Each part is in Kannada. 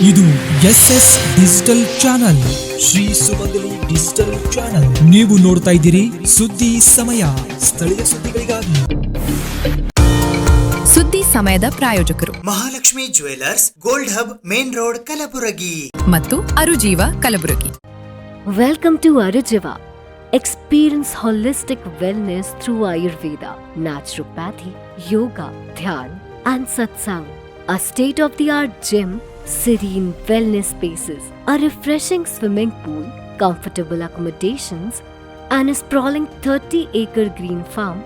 ಇದು SS ಡಿಜಿಟಲ್ ಚಾನಲ್, ಶ್ರೀ ಸುಮಂಗಲಿ ಡಿಜಿಟಲ್ ಚಾನಲ್. ನೀವು ನೋಡ್ತಾ ಇದ್ದೀರಿ ಸುದ್ದಿ ಸಮಯ, ಸ್ಥಳೀಯ ಸುದ್ದಿಗಳಿಗಾಗಿ. ಸುದ್ದಿ ಸಮಯದ ಪ್ರಾಯೋಜಕರು Mahalakshmi jewellers, gold hub, main road, Kalaburagi ಮತ್ತು ಅರುಜೀವ Kalaburagi. Welcome to Arujiva. Experience holistic wellness through Ayurveda, naturopathy, yoga, dhyan, and satsang. A state-of-the-art gym, serene wellness spaces, a refreshing swimming pool, comfortable accommodations, and a sprawling 30-acre green farm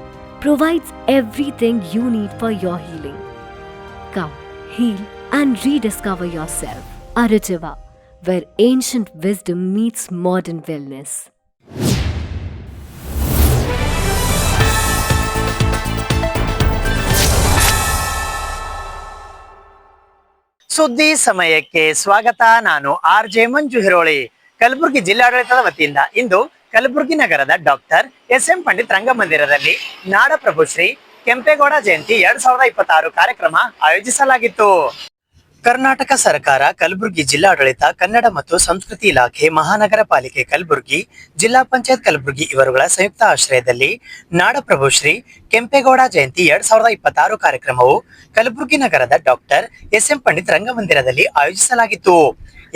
provides everything you need for your healing. Come, heal, and rediscover yourself. Arujiva, where ancient wisdom meets modern wellness. ಸುದ್ದಿ ಸಮಯಕ್ಕೆ ಸ್ವಾಗತ. ನಾನು RJ ಮಂಜು ಹಿರೋಳಿ. ಕಲಬುರಗಿ ಜಿಲ್ಲಾಡಳಿತದ ವತಿಯಿಂದ ಇಂದು ಕಲಬುರಗಿ ನಗರದ ಡಾಕ್ಟರ್ SM ಪಂಡಿತ್ ರಂಗಮಂದಿರದಲ್ಲಿ ನಾಡಪ್ರಭು ಶ್ರೀ ಕೆಂಪೇಗೌಡ ಜಯಂತಿ 2026 ಕಾರ್ಯಕ್ರಮ ಆಯೋಜಿಸಲಾಗಿತ್ತು. ಕರ್ನಾಟಕ ಸರ್ಕಾರ, ಕಲಬುರಗಿ ಜಿಲ್ಲಾಡಳಿತ, ಕನ್ನಡ ಮತ್ತು ಸಂಸ್ಕೃತಿ ಇಲಾಖೆ, ಮಹಾನಗರ ಪಾಲಿಕೆ ಕಲಬುರಗಿ, ಜಿಲ್ಲಾ ಪಂಚಾಯತ್ ಕಲಬುರಗಿ ಇವರುಗಳ ಸಂಯುಕ್ತ ಆಶ್ರಯದಲ್ಲಿ ನಾಡಪ್ರಭು ಶ್ರೀ ಕೆಂಪೇಗೌಡ ಜಯಂತಿ 2026 ಕಾರ್ಯಕ್ರಮವು ಕಲಬುರಗಿ ನಗರದ ಡಾಕ್ಟರ್ SM ಪಂಡಿತ್ ರಂಗಮಂದಿರದಲ್ಲಿ ಆಯೋಜಿಸಲಾಗಿತ್ತು.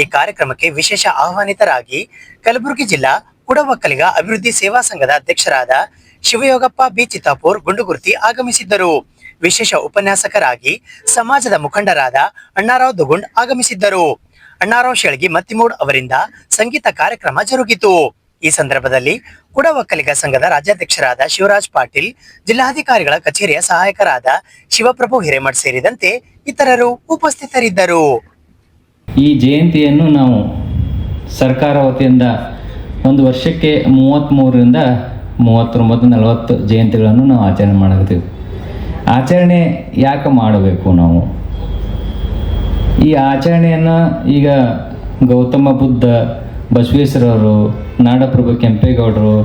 ಈ ಕಾರ್ಯಕ್ರಮಕ್ಕೆ ವಿಶೇಷ ಆಹ್ವಾನಿತರಾಗಿ ಕಲಬುರಗಿ ಜಿಲ್ಲಾ ಕುಡವಕ್ಕಲಿಗ ಅಭಿವೃದ್ಧಿ ಸೇವಾ ಸಂಘದ ಅಧ್ಯಕ್ಷರಾದ ಶಿವಯೋಗಪ್ಪ ಬಿ ಚಿತ್ತಾಪುರ್ ಗುಂಡುಗುರ್ತಿ ಆಗಮಿಸಿದ್ದರು. ವಿಶೇಷ ಉಪನ್ಯಾಸಕರಾಗಿ ಸಮಾಜದ ಮುಖಂಡರಾದ ಅಣ್ಣಾರಾವ್ ದುಗುಂಡ್ ಆಗಮಿಸಿದ್ದರು. ಅಣ್ಣಾರಾವ್ ಶೆಳಗಿ ಮತ್ತಿಮೂಡ್ ಅವರಿಂದ ಸಂಗೀತ ಕಾರ್ಯಕ್ರಮ ಜರುಗಿತು. ಈ ಸಂದರ್ಭದಲ್ಲಿ ಕುಡವಕ್ಕಲಿಗ ಸಂಘದ ರಾಜ್ಯಾಧ್ಯಕ್ಷರಾದ ಶಿವರಾಜ್ ಪಾಟೀಲ್, ಜಿಲ್ಲಾಧಿಕಾರಿಗಳ ಕಚೇರಿಯ ಸಹಾಯಕರಾದ ಶಿವಪ್ರಭು ಹಿರೇಮಠ್ ಸೇರಿದಂತೆ ಇತರರು ಉಪಸ್ಥಿತರಿದ್ದರು. ಈ ಜಯಂತಿಯನ್ನು ನಾವು ಸರ್ಕಾರ ವತಿಯಿಂದ ಒಂದು ವರ್ಷಕ್ಕೆ 33ರಿಂದ 39-40 ಜಯಂತಿಗಳನ್ನು ನಾವು ಆಚರಣೆ ಮಾಡಾಕತ್ತೀವಿ. ಆಚರಣೆ ಯಾಕೆ ಮಾಡಬೇಕು? ನಾವು ಈ ಆಚರಣೆಯನ್ನು ಈಗ ಗೌತಮ ಬುದ್ಧ, ಬಸವೇಶ್ವರವರು, ನಾಡಪ್ರಭು ಕೆಂಪೇಗೌಡರು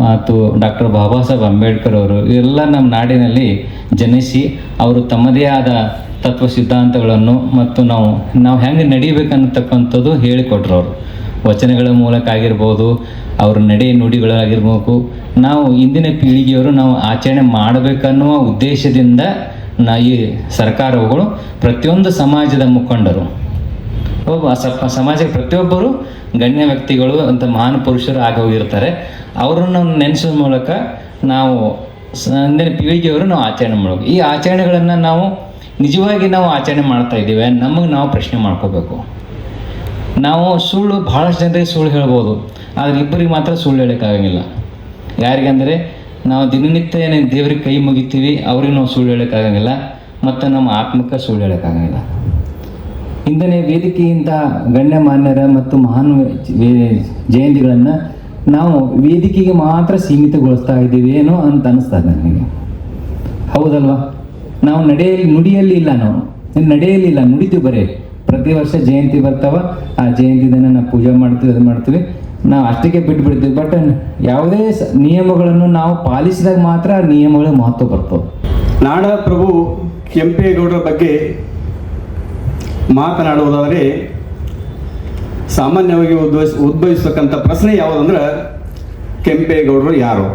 ಮತ್ತು ಡಾಕ್ಟರ್ ಬಾಬಾ ಸಾಹೇಬ್ ಅಂಬೇಡ್ಕರ್ ಅವರು ಇವೆಲ್ಲ ನಮ್ಮ ನಾಡಿನಲ್ಲಿ ಜನಿಸಿ ಅವರು ತಮ್ಮದೇ ಆದ ತತ್ವ ಸಿದ್ಧಾಂತಗಳನ್ನು ಮತ್ತು ನಾವು ಹೆಂಗೆ ನಡಿಬೇಕನ್ನತಕ್ಕಂಥದ್ದು ಹೇಳಿಕೊಟ್ರು. ಅವರು ವಚನಗಳ ಮೂಲಕ ಆಗಿರ್ಬೋದು, ಅವ್ರ ನಡೆ ನುಡಿಗಳಾಗಿರ್ಬೇಕು. ನಾವು ಇಂದಿನ ಪೀಳಿಗೆಯವರು ನಾವು ಆಚರಣೆ ಮಾಡಬೇಕನ್ನುವ ಉದ್ದೇಶದಿಂದ ಈ ಸರ್ಕಾರಗಳು ಪ್ರತಿಯೊಂದು ಸಮಾಜದ ಮುಖಂಡರು, ಸಮಾಜಕ್ಕೆ ಪ್ರತಿಯೊಬ್ಬರು ಗಣ್ಯ ವ್ಯಕ್ತಿಗಳು ಅಂತ ಮಹಾನ್ ಪುರುಷರು ಆಗಿ ಹೋಗಿರ್ತಾರೆ. ಅವರನ್ನು ನೆನೆಸೋ ಮೂಲಕ ನಾವು ಇಂದಿನ ಪೀಳಿಗೆಯವರು ನಾವು ಆಚರಣೆ ಮಾಡಬೇಕು. ಈ ಆಚರಣೆಗಳನ್ನು ನಾವು ನಿಜವಾಗಿ ನಾವು ಆಚರಣೆ ಮಾಡ್ತಾ ಇದ್ದೀವಿ, ನಮಗೆ ನಾವು ಪ್ರಶ್ನೆ ಮಾಡ್ಕೋಬೇಕು. ನಾವು ಸುಳ್ಳು, ಭಾಳಷ್ಟು ಜನರಿಗೆ ಸುಳ್ಳು ಹೇಳ್ಬೋದು, ಆದರೆ ಇಬ್ಬರಿಗೆ ಮಾತ್ರ ಸುಳ್ಳು ಹೇಳೋಕ್ಕಾಗಂಗಿಲ್ಲ. ಯಾರಿಗಂದರೆ ನಾವು ದಿನನಿತ್ಯ ದೇವ್ರಿಗೆ ಕೈ ಮುಗಿತೀವಿ, ಅವ್ರಿಗೆ ನಾವು ಸುಳ್ಳು ಹೇಳೋಕ್ಕಾಗಂಗಿಲ್ಲ, ಮತ್ತು ನಮ್ಮ ಆತ್ಮಕ್ಕೆ ಸುಳ್ಳು ಹೇಳೋಕ್ಕಾಗಂಗಿಲ್ಲ. ಇಂದನೇ ವೇದಿಕೆಯಿಂದ ಗಣ್ಯಮಾನ್ಯರ ಮತ್ತು ಮಹಾನ್ ಜಯಂತಿಗಳನ್ನು ನಾವು ವೇದಿಕೆಗೆ ಮಾತ್ರ ಸೀಮಿತಗೊಳಿಸ್ತಾ ಇದ್ದೀವಿ ಏನೋ ಅಂತ ಅನ್ನಿಸ್ತದೆ ನನಗೆ. ಹೌದಲ್ವಾ? ನಾವು ನುಡಿಯಲ್ಲಿ ಇಲ್ಲ, ನಾವು ನಡೆಯಲ್ಲಿ ಇಲ್ಲ, ನುಡಿತೀವಿ ಬರೀ. ಪ್ರತಿ ವರ್ಷ ಜಯಂತಿ ಬರ್ತಾವ, ಆ ಜಯಂತಿ ದಿನ ನಾವು ಪೂಜೆ ಮಾಡ್ತೀವಿ, ಅದು ಮಾಡ್ತೀವಿ, ನಾವು ಅಷ್ಟಕ್ಕೆ ಬಿಟ್ಬಿಡ್ತೀವಿ. ಬಟ್ ಯಾವುದೇ ನಿಯಮಗಳನ್ನು ನಾವು ಪಾಲಿಸಿದಾಗ ಮಾತ್ರ ಆ ನಿಯಮಗಳಿಗೆ ಮಹತ್ವ ಬರ್ತವೆ. ನಾಡಪ್ರಭು ಕೆಂಪೇಗೌಡರ ಬಗ್ಗೆ ಮಾತನಾಡುವುದಾದರೆ ಸಾಮಾನ್ಯವಾಗಿ ಉದ್ಭವಿಸತಕ್ಕಂಥ ಪ್ರಶ್ನೆ ಯಾವುದಂದ್ರೆ, ಕೆಂಪೇಗೌಡರು ಯಾರು?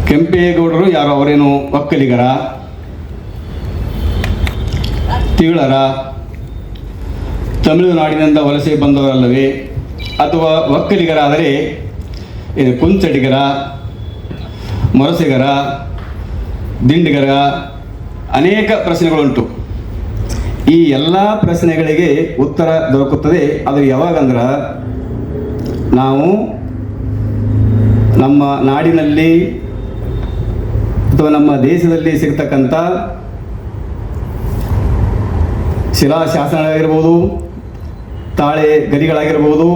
ಕೆಂಪೇಗೌಡರು ಯಾರು? ಅವರೇನು ಒಕ್ಕಲಿಗರ, ತಿಗಳರ, ತಮಿಳುನಾಡಿನಿಂದ ವಲಸೆ ಬಂದವರಲ್ಲವೇ? ಅಥವಾ ಒಕ್ಕಲಿಗರಾದರೆ ಏನು ಕುಂಚಡಿಗರ, ಮೊರಸಿಗರ, ದಿಂಡಿಗರ? ಅನೇಕ ಪ್ರಶ್ನೆಗಳುಂಟು. ಈ ಎಲ್ಲ ಪ್ರಶ್ನೆಗಳಿಗೆ ಉತ್ತರ ದೊರಕುತ್ತದೆ. ಅದು ಯಾವಾಗಂದ್ರೆ, ನಾವು ನಮ್ಮ ನಾಡಿನಲ್ಲಿ ಅಥವಾ ನಮ್ಮ ದೇಶದಲ್ಲಿ ಸಿಗ್ತಕ್ಕಂಥ ಶಿಲಾಶಾಸನಗಳಾಗಿರ್ಬೋದು, ತಾಳೆ ಗರಿಗಳಾಗಿರ್ಬೋದು,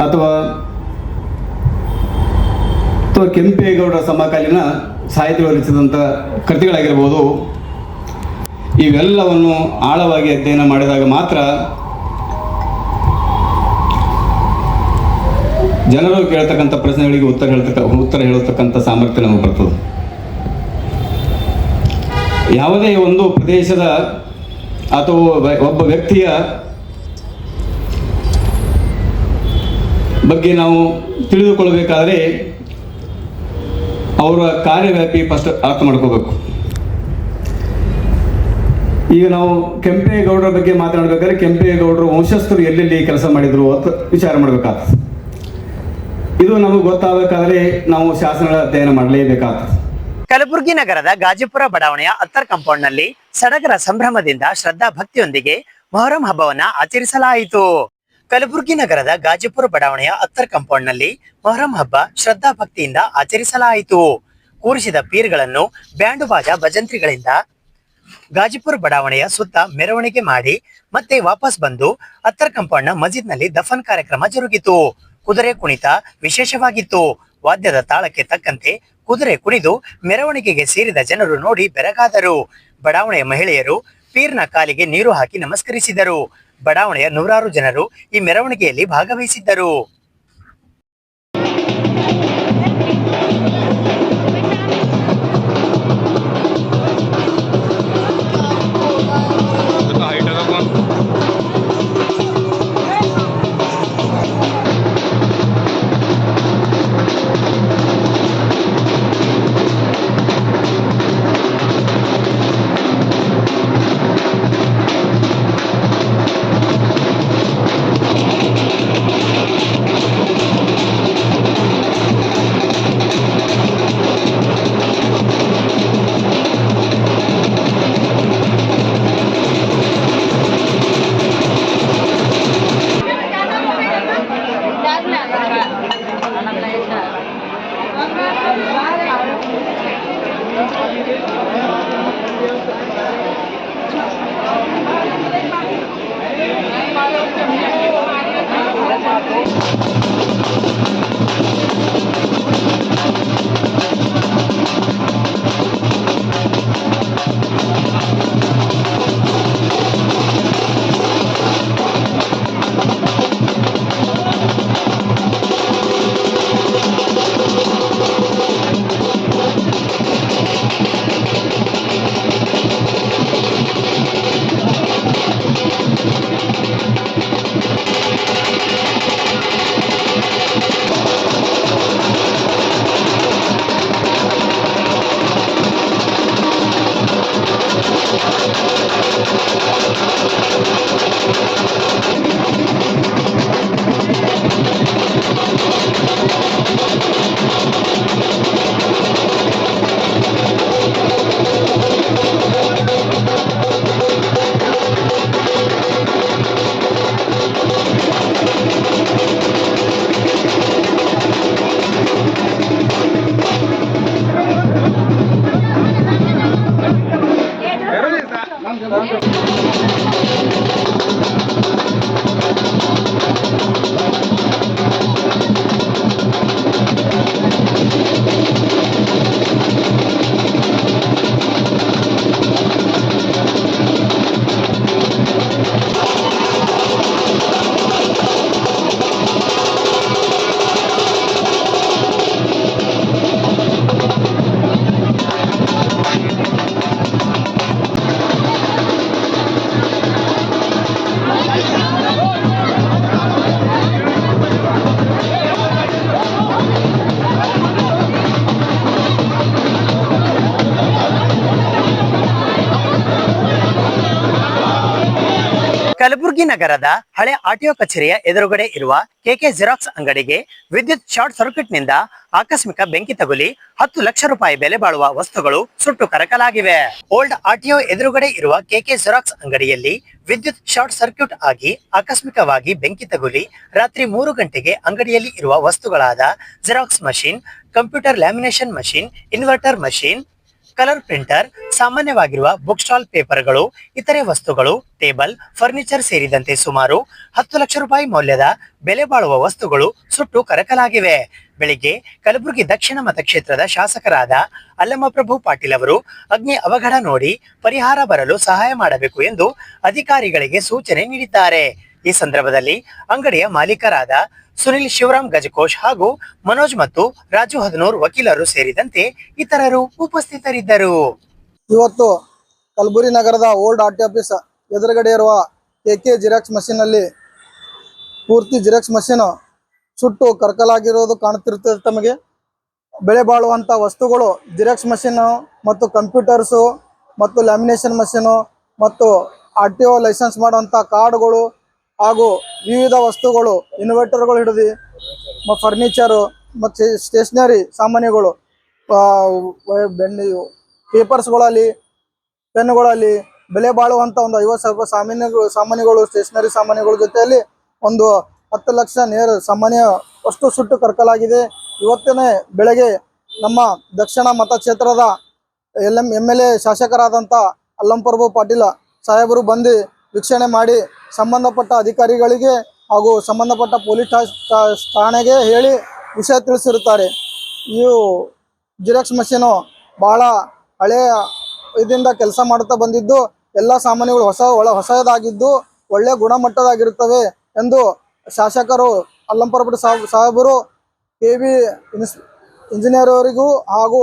ಅಥವಾ ಕೆಂಪೇಗೌಡರ ಸಮಕಾಲೀನ ಸಾಹಿತ್ಯಗಳು ರಚಿಸಿದಂಥ ಕೃತಿಗಳಾಗಿರ್ಬೋದು, ಇವೆಲ್ಲವನ್ನು ಆಳವಾಗಿ ಅಧ್ಯಯನ ಮಾಡಿದಾಗ ಮಾತ್ರ ಜನರು ಕೇಳ್ತಕ್ಕಂಥ ಪ್ರಶ್ನೆಗಳಿಗೆ ಉತ್ತರ ಹೇಳತಕ್ಕಂಥ ಸಾಮರ್ಥ್ಯ ನಮಗೆ ಬರ್ತದೆ. ಯಾವುದೇ ಒಂದು ಪ್ರದೇಶದ ಅಥವಾ ಒಬ್ಬ ವ್ಯಕ್ತಿಯ ಬಗ್ಗೆ ನಾವು ತಿಳಿದುಕೊಳ್ಳಬೇಕಾದ್ರೆ ಅವರ ಕಾರ್ಯವ್ಯಾಪಿ ಫಸ್ಟ್ ಅರ್ಥ ಮಾಡ್ಕೋಬೇಕು. ಈಗ ನಾವು ಕೆಂಪೇಗೌಡರ ಬಗ್ಗೆ ಮಾತನಾಡಬೇಕಾದ್ರೆ ಕೆಂಪೇಗೌಡರ ವಂಶಸ್ಥರು ಎಲ್ಲೆಲ್ಲಿ ಕೆಲಸ ಮಾಡಿದ್ರು ಅಂತ ವಿಚಾರ ಮಾಡಬೇಕಾಗ್ತದೆ. ಇದು ನಮಗೆ ಗೊತ್ತಾಗಬೇಕಾದ್ರೆ ನಾವು ಶಾಸನಗಳ ಅಧ್ಯಯನ ಮಾಡಲೇಬೇಕಾಗ್ತದೆ. ಕಲಬುರಗಿ ನಗರದ ಗಾಜಿಪುರ ಬಡಾವಣೆಯ ಅತ್ತರ್ ಕಾಂಪೌಂಡ್ ನಲ್ಲಿ ಸಡಗರ ಸಂಭ್ರಮದಿಂದ ಶ್ರದ್ಧಾ ಭಕ್ತಿಯೊಂದಿಗೆ ಮೊಹರಂ ಹಬ್ಬವನ್ನ ಆಚರಿಸಲಾಯಿತು. ಕಲಬುರಗಿ ನಗರದ ಗಾಜಿಪುರ ಬಡಾವಣೆಯ ಅತ್ತರ್ ಕಾಂಪೌಂಡ್ ನಲ್ಲಿ ಮೊಹರಂ ಹಬ್ಬ ಶ್ರದ್ಧಾ ಭಕ್ತಿಯಿಂದ ಆಚರಿಸಲಾಯಿತು. ಕೂರಿಸಿದ ಪೀರ್ಗಳನ್ನು ಬ್ಯಾಂಡು ಬಾಜಾ ಭಜಂತ್ರಿಗಳಿಂದ ಗಾಜಿಪುರ ಬಡಾವಣೆಯ ಸುತ್ತ ಮೆರವಣಿಗೆ ಮಾಡಿ ಮತ್ತೆ ವಾಪಸ್ ಬಂದು ಅತ್ತರ್ ಕಾಂಪೌಂಡ್ ನ ಮಸ್ಜಿದ್ ನಲ್ಲಿ ದಫನ್ ಕಾರ್ಯಕ್ರಮ ಜರುಗಿತು. ಕುದುರೆ ಕುಣಿತ ವಿಶೇಷವಾಗಿತ್ತು. ವಾದ್ಯದ ತಾಳಕ್ಕೆ ತಕ್ಕಂತೆ ಕುದುರೆ ಕುಣಿದು ಮೆರವಣಿಗೆಗೆ ಸೇರಿದ ಜನರು ನೋಡಿ ಬೆರಗಾದರು. ಬಡಾವಣೆಯ ಮಹಿಳೆಯರು ಪೀರ್ನ ಕಾಲಿಗೆ ನೀರು ಹಾಕಿ ನಮಸ್ಕರಿಸಿದರು. ಬಡಾವಣೆಯ ನೂರಾರು ಜನರು ಈ ಮೆರವಣಿಗೆಯಲ್ಲಿ ಭಾಗವಹಿಸಿದ್ದರು. ಕಲಬುರಗಿ ನಗರದ ಹಳೆ ಆರ್ಟಿಒ ಕಚೇರಿಯ ಎದುರುಗಡೆ ಇರುವ ಕೆಕೆ ಜೆರಾಕ್ಸ್ ಅಂಗಡಿಗೆ ವಿದ್ಯುತ್ ಶಾರ್ಟ್ ಸರ್ಕ್ಯೂಟ್ ನಿಂದ ಆಕಸ್ಮಿಕ ಬೆಂಕಿ ತಗುಲಿ 10 ಲಕ್ಷ ರೂಪಾಯಿ ಬೆಲೆ ಬಾಳುವ ವಸ್ತುಗಳು ಸುಟ್ಟು ಕರಕಲಾಗಿವೆ. ಓಲ್ಡ್ ಆರ್ಟಿಒ ಎದುರುಗಡೆ ಇರುವ ಕೆಕೆ ಜೆರಾಕ್ಸ್ ಅಂಗಡಿಯಲ್ಲಿ ವಿದ್ಯುತ್ ಶಾರ್ಟ್ ಸರ್ಕ್ಯೂಟ್ ಆಗಿ ಆಕಸ್ಮಿಕವಾಗಿ ಬೆಂಕಿ ತಗುಲಿ ರಾತ್ರಿ 3 ಗಂಟೆಗೆ ಅಂಗಡಿಯಲ್ಲಿ ಇರುವ ವಸ್ತುಗಳಾದ xerox machine, computer lamination machine, inverter machine, colour printer, ಸಾಮಾನ್ಯವಾಗಿರುವ ಬುಕ್ ಸ್ಟಾಲ್ ಪೇಪರ್ಗಳು, ಇತರೆ ವಸ್ತುಗಳು, ಟೇಬಲ್, ಫರ್ನಿಚರ್ ಸೇರಿದಂತೆ ಸುಮಾರು 10 ಲಕ್ಷ ರೂಪಾಯಿ ಮೌಲ್ಯದ ಬೆಲೆ ಬಾಳುವ ವಸ್ತುಗಳು ಸುಟ್ಟು ಕರಕಲಾಗಿವೆ. ಬೆಳಿಗ್ಗೆ ಕಲಬುರಗಿ ದಕ್ಷಿಣ ಮತಕ್ಷೇತ್ರದ ಶಾಸಕರಾದ ಅಲ್ಲಮಪ್ರಭು ಪಾಟೀಲ್ ಅವರು ಅಗ್ನಿ ಅವಘಡ ನೋಡಿ ಪರಿಹಾರ ಬರಲು ಸಹಾಯ ಮಾಡಬೇಕು ಎಂದು ಅಧಿಕಾರಿಗಳಿಗೆ ಸೂಚನೆ ನೀಡಿದ್ದಾರೆ. ಈ ಸಂದರ್ಭದಲ್ಲಿ ಅಂಗಡಿಯ ಮಾಲೀಕರಾದ ಸುನಿಲ್ ಶಿವರಾಮ್ ಗಜಕೋಶ್ ಹಾಗೂ ಮನೋಜ್ ಮತ್ತು ರಾಜು ಹದನೂರ್ ವಕೀಲರು ಸೇರಿದಂತೆ ಇತರರು ಉಪಸ್ಥಿತರಿದ್ದರು. ಇವತ್ತು ಕಲಬುರಗಿ ನಗರದ ಓಲ್ಡ್ ಆರ್ ಟಿ ಆಫೀಸ್ ಎದುರುಗಡೆ ಇರುವ ಕೆ ಜಿರಾಕ್ಸ್ ಮಷೀನಲ್ಲಿ ಪೂರ್ತಿ ಜಿರಾಕ್ಸ್ ಮಷೀನ್ ಸುಟ್ಟು ಕರ್ಕಲಾಗಿರೋದು ಕಾಣುತ್ತಿರುತ್ತದೆ. ತಮಗೆ ಬೆಲೆ ಬಾಳುವಂಥ ವಸ್ತುಗಳು ಜಿರಾಕ್ಸ್ ಮಷೀನು ಮತ್ತು ಕಂಪ್ಯೂಟರ್ಸು ಮತ್ತು ಲ್ಯಾಮಿನೇಷನ್ ಮಷೀನು ಮತ್ತು RTO ಲೈಸೆನ್ಸ್ ಮಾಡುವಂಥ ಕಾರ್ಡ್ಗಳು ಹಾಗೂ ವಿವಿಧ ವಸ್ತುಗಳು ಇನ್ವರ್ಟರ್ಗಳು ಹಿಡಿದು ಫರ್ನಿಚರು ಮತ್ತು ಸ್ಟೇಷ್ನರಿ ಸಾಮಾನುಗಳು, ಪೇಪರ್ಸ್ಗಳಲ್ಲಿ, ಪೆನ್ಗಳಲ್ಲಿ ಬೆಲೆ ಬಾಳುವಂಥ ಒಂದು 50,000 ಸಾಮಾನುಗಳು ಸ್ಟೇಷನರಿ ಸಾಮಾನುಗಳ ಜೊತೆಯಲ್ಲಿ ಒಂದು 10 ಲಕ್ಷ ನೇರ ಸಾಮಾನ್ಯ ಅಷ್ಟು ಸುಟ್ಟು ಕರ್ಕಲಾಗಿದೆ. ಇವತ್ತಿನ ಬೆಳಗ್ಗೆ ನಮ್ಮ ದಕ್ಷಿಣ ಮತಕ್ಷೇತ್ರದ MLA ಶಾಸಕರಾದಂಥ ಅಲ್ಲಂಪ್ರಭು ಪಾಟೀಲ ಸಾಹೇಬರು ಬಂದು ವೀಕ್ಷಣೆ ಮಾಡಿ ಸಂಬಂಧಪಟ್ಟ ಅಧಿಕಾರಿಗಳಿಗೆ ಹಾಗೂ ಸಂಬಂಧಪಟ್ಟ ಪೊಲೀಸ್ ಠಾಣೆಗೆ ಹೇಳಿ ವಿಷಯ ತಿಳಿಸಿರುತ್ತಾರೆ. ಇವು ಜಿರಾಕ್ಸ್ ಮಷೀನು ಭಾಳ ಹಳೆಯ ಇದರಿಂದ ಕೆಲಸ ಮಾಡುತ್ತಾ ಬಂದಿದ್ದು, ಎಲ್ಲ ಸಾಮಾನುಗಳು ಹೊಸದಾಗಿದ್ದು ಒಳ್ಳೆಯ ಗುಣಮಟ್ಟದಾಗಿರುತ್ತವೆ ಎಂದು ಶಾಸಕರು ಅಲ್ಲಂಪುರ ಸಾಹೇಬರು KB ಇಂಜಿನಿಯರ್ ಅವರಿಗೂ ಹಾಗೂ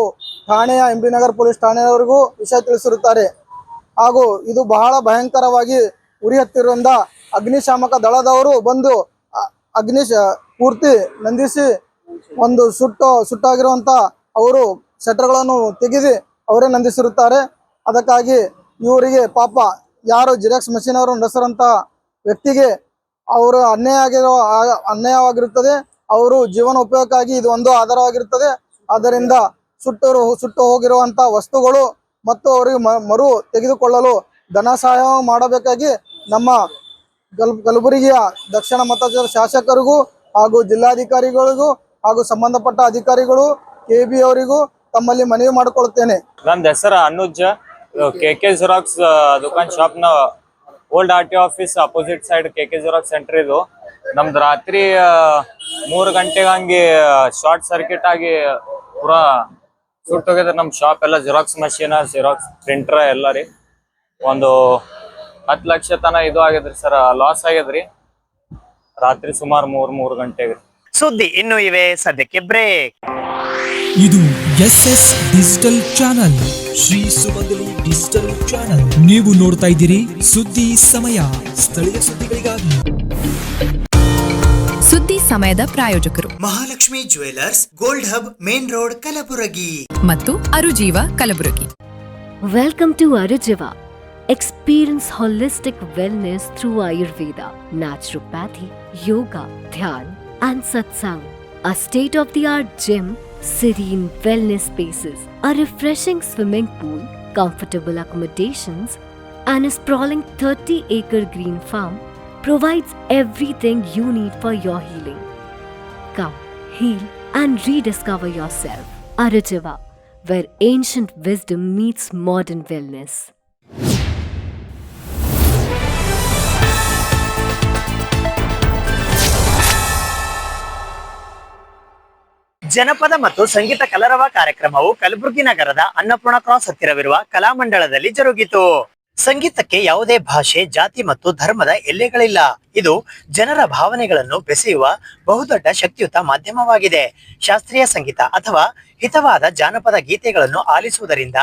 ಠಾಣೆಯ MB ನಗರ್ ಪೊಲೀಸ್ ಠಾಣೆಯವರಿಗೂ ವಿಷಯ ತಿಳಿಸಿರುತ್ತಾರೆ. ಹಾಗೂ ಇದು ಬಹಳ ಭಯಂಕರವಾಗಿ ಉರಿ ಹತ್ತಿರುವುದರಿಂದ ಅಗ್ನಿಶಾಮಕ ದಳದವರು ಬಂದು ಪೂರ್ತಿ ನಂದಿಸಿ ಒಂದು ಸುಟ್ಟಾಗಿರುವಂಥ ಅವರು ಶಟರ್ಗಳನ್ನು ತೆಗೆದು ಅವರೇ ನಂದಿಸಿರುತ್ತಾರೆ. ಅದಕ್ಕಾಗಿ ಇವರಿಗೆ ಪಾಪ ಯಾರು ಜಿರಾಕ್ಸ್ ಮಷೀನ್ ಅವರು ನಡೆಸಿರುವಂಥ ವ್ಯಕ್ತಿಗೆ ಅವರು ಅನ್ಯಾಯವಾಗಿರುತ್ತದೆ. ಅವರು ಜೀವನ ಉಪಯೋಗಕ್ಕಾಗಿ ಇದು ಒಂದು ಆಧಾರವಾಗಿರುತ್ತದೆ. ಆದ್ದರಿಂದ ಸುಟ್ಟು ಹೋಗಿರುವಂಥ ವಸ್ತುಗಳು ಮತ್ತು ಅವರಿಗೆ ಮರು ತೆಗೆದುಕೊಳ್ಳಲು ಧನ ಸಹಾಯ ಮಾಡಬೇಕಾಗಿ ನಮ್ಮ ಕಲಬುರಗಿಯ ದಕ್ಷಿಣ ಮತಕ್ಷೇತ್ರದ ಶಾಸಕರಿಗೂ ಹಾಗೂ ಜಿಲ್ಲಾಧಿಕಾರಿಗಳಿಗೂ ಹಾಗೂ ಸಂಬಂಧಪಟ್ಟ ಅಧಿಕಾರಿಗಳು KB ಅವರಿಗೂ ತಮ್ಮಲ್ಲಿ ಮನವಿ ಮಾಡಿಕೊಳ್ಳುತ್ತೇನೆ. ನಮ್ದು ಹೆಸರು ಅನುಜ್. KK ಜಿರಾಕ್ಸ್ ದುಕಾನ್ ಶಾಪ್ ನ old RTO office opposite side KK Xerox centre ಇದು. ನಮ್ದು ರಾತ್ರಿ 3 ಗಂಟೆಗೆ ಹಂಗೆ ಶಾರ್ಟ್ ಸರ್ಕ್ಯೂಟ್ ಆಗಿ ಪೂರಾ ಸುಟ್ಟೋಗಿದ್ರೆ ನಮ್ಮ ಶಾಪ್ ಎಲ್ಲ ಜಿರಾಕ್ಸ್ ಮಷೀನ್, ಜಿರಾಕ್ಸ್ ಪ್ರಿಂಟರ್ ಎಲ್ಲ ರೀ. ಒಂದು 10 ಲಕ್ಷ ತನ ಇದು ಆಗಿದ್ರಿ ಸರ್, ಲಾಸ್ ಆಗಿದ್ರಿ ರಾತ್ರಿ ಸುಮಾರು 3 ಗಂಟೆಗೆ. ಸುದ್ದಿ ಇನ್ನು ಇವೆ, ಸದ್ಯಕ್ಕೆ ಬ್ರೇಕ್. ಇದು SS ಡಿಜಿಟಲ್ ಚಾನಲ್, ಶ್ರೀ ಸುಮಂಗಲಿ ಡಿಜಿಟಲ್ ಚಾನಲ್. ನೀವು ನೋಡ್ತಾ ಇದ್ದೀರಿ ಸುದ್ದಿ ಸಮಯ, ಸ್ಥಳೀಯ ಸುದ್ದಿಗಳಿಗಾಗಿ. ಸುದ್ದಿ ಸಮಯದ ಪ್ರಾಯೋಜಕರು Mahalakshmi jewellers, gold hub, main road, Kalaburagi ಮತ್ತು ಅರುಜೀವ Kalaburagi. Welcome to Arujiva. Experience holistic wellness through Ayurveda, naturopathy, yoga, dhyan, and satsang. A state-of-the-art gym, serene wellness spaces, a refreshing swimming pool, comfortable accommodations, and a sprawling 30-acre green farm provides everything you need for your healing. Come, heal, and rediscover yourself. Arujiva, where ancient wisdom meets modern wellness. ಜನಪದ ಮತ್ತು ಸಂಗೀತ ಕಲರವ ಕಾರ್ಯಕ್ರಮವು ಕಲಬುರಗಿ ನಗರದ ಅನ್ನಪೂರ್ಣ ಕ್ರಾಸ್ ಹತ್ತಿರವಿರುವ ಕಲಾಮಂಡಲದಲ್ಲಿ ಜರುಗಿತು. ಸಂಗೀತಕ್ಕೆ ಯಾವುದೇ ಭಾಷೆ, ಜಾತಿ ಮತ್ತು ಧರ್ಮದ ಎಲ್ಲೆಗಳಿಲ್ಲ. ಇದು ಜನರ ಭಾವನೆಗಳನ್ನು ಬೆಸೆಯುವ ಬಹುದೊಡ್ಡ ಶಕ್ತಿಯುತ ಮಾಧ್ಯಮವಾಗಿದೆ. ಶಾಸ್ತ್ರೀಯ ಸಂಗೀತ ಅಥವಾ ಹಿತವಾದ ಜಾನಪದ ಗೀತೆಗಳನ್ನು ಆಲಿಸುವುದರಿಂದ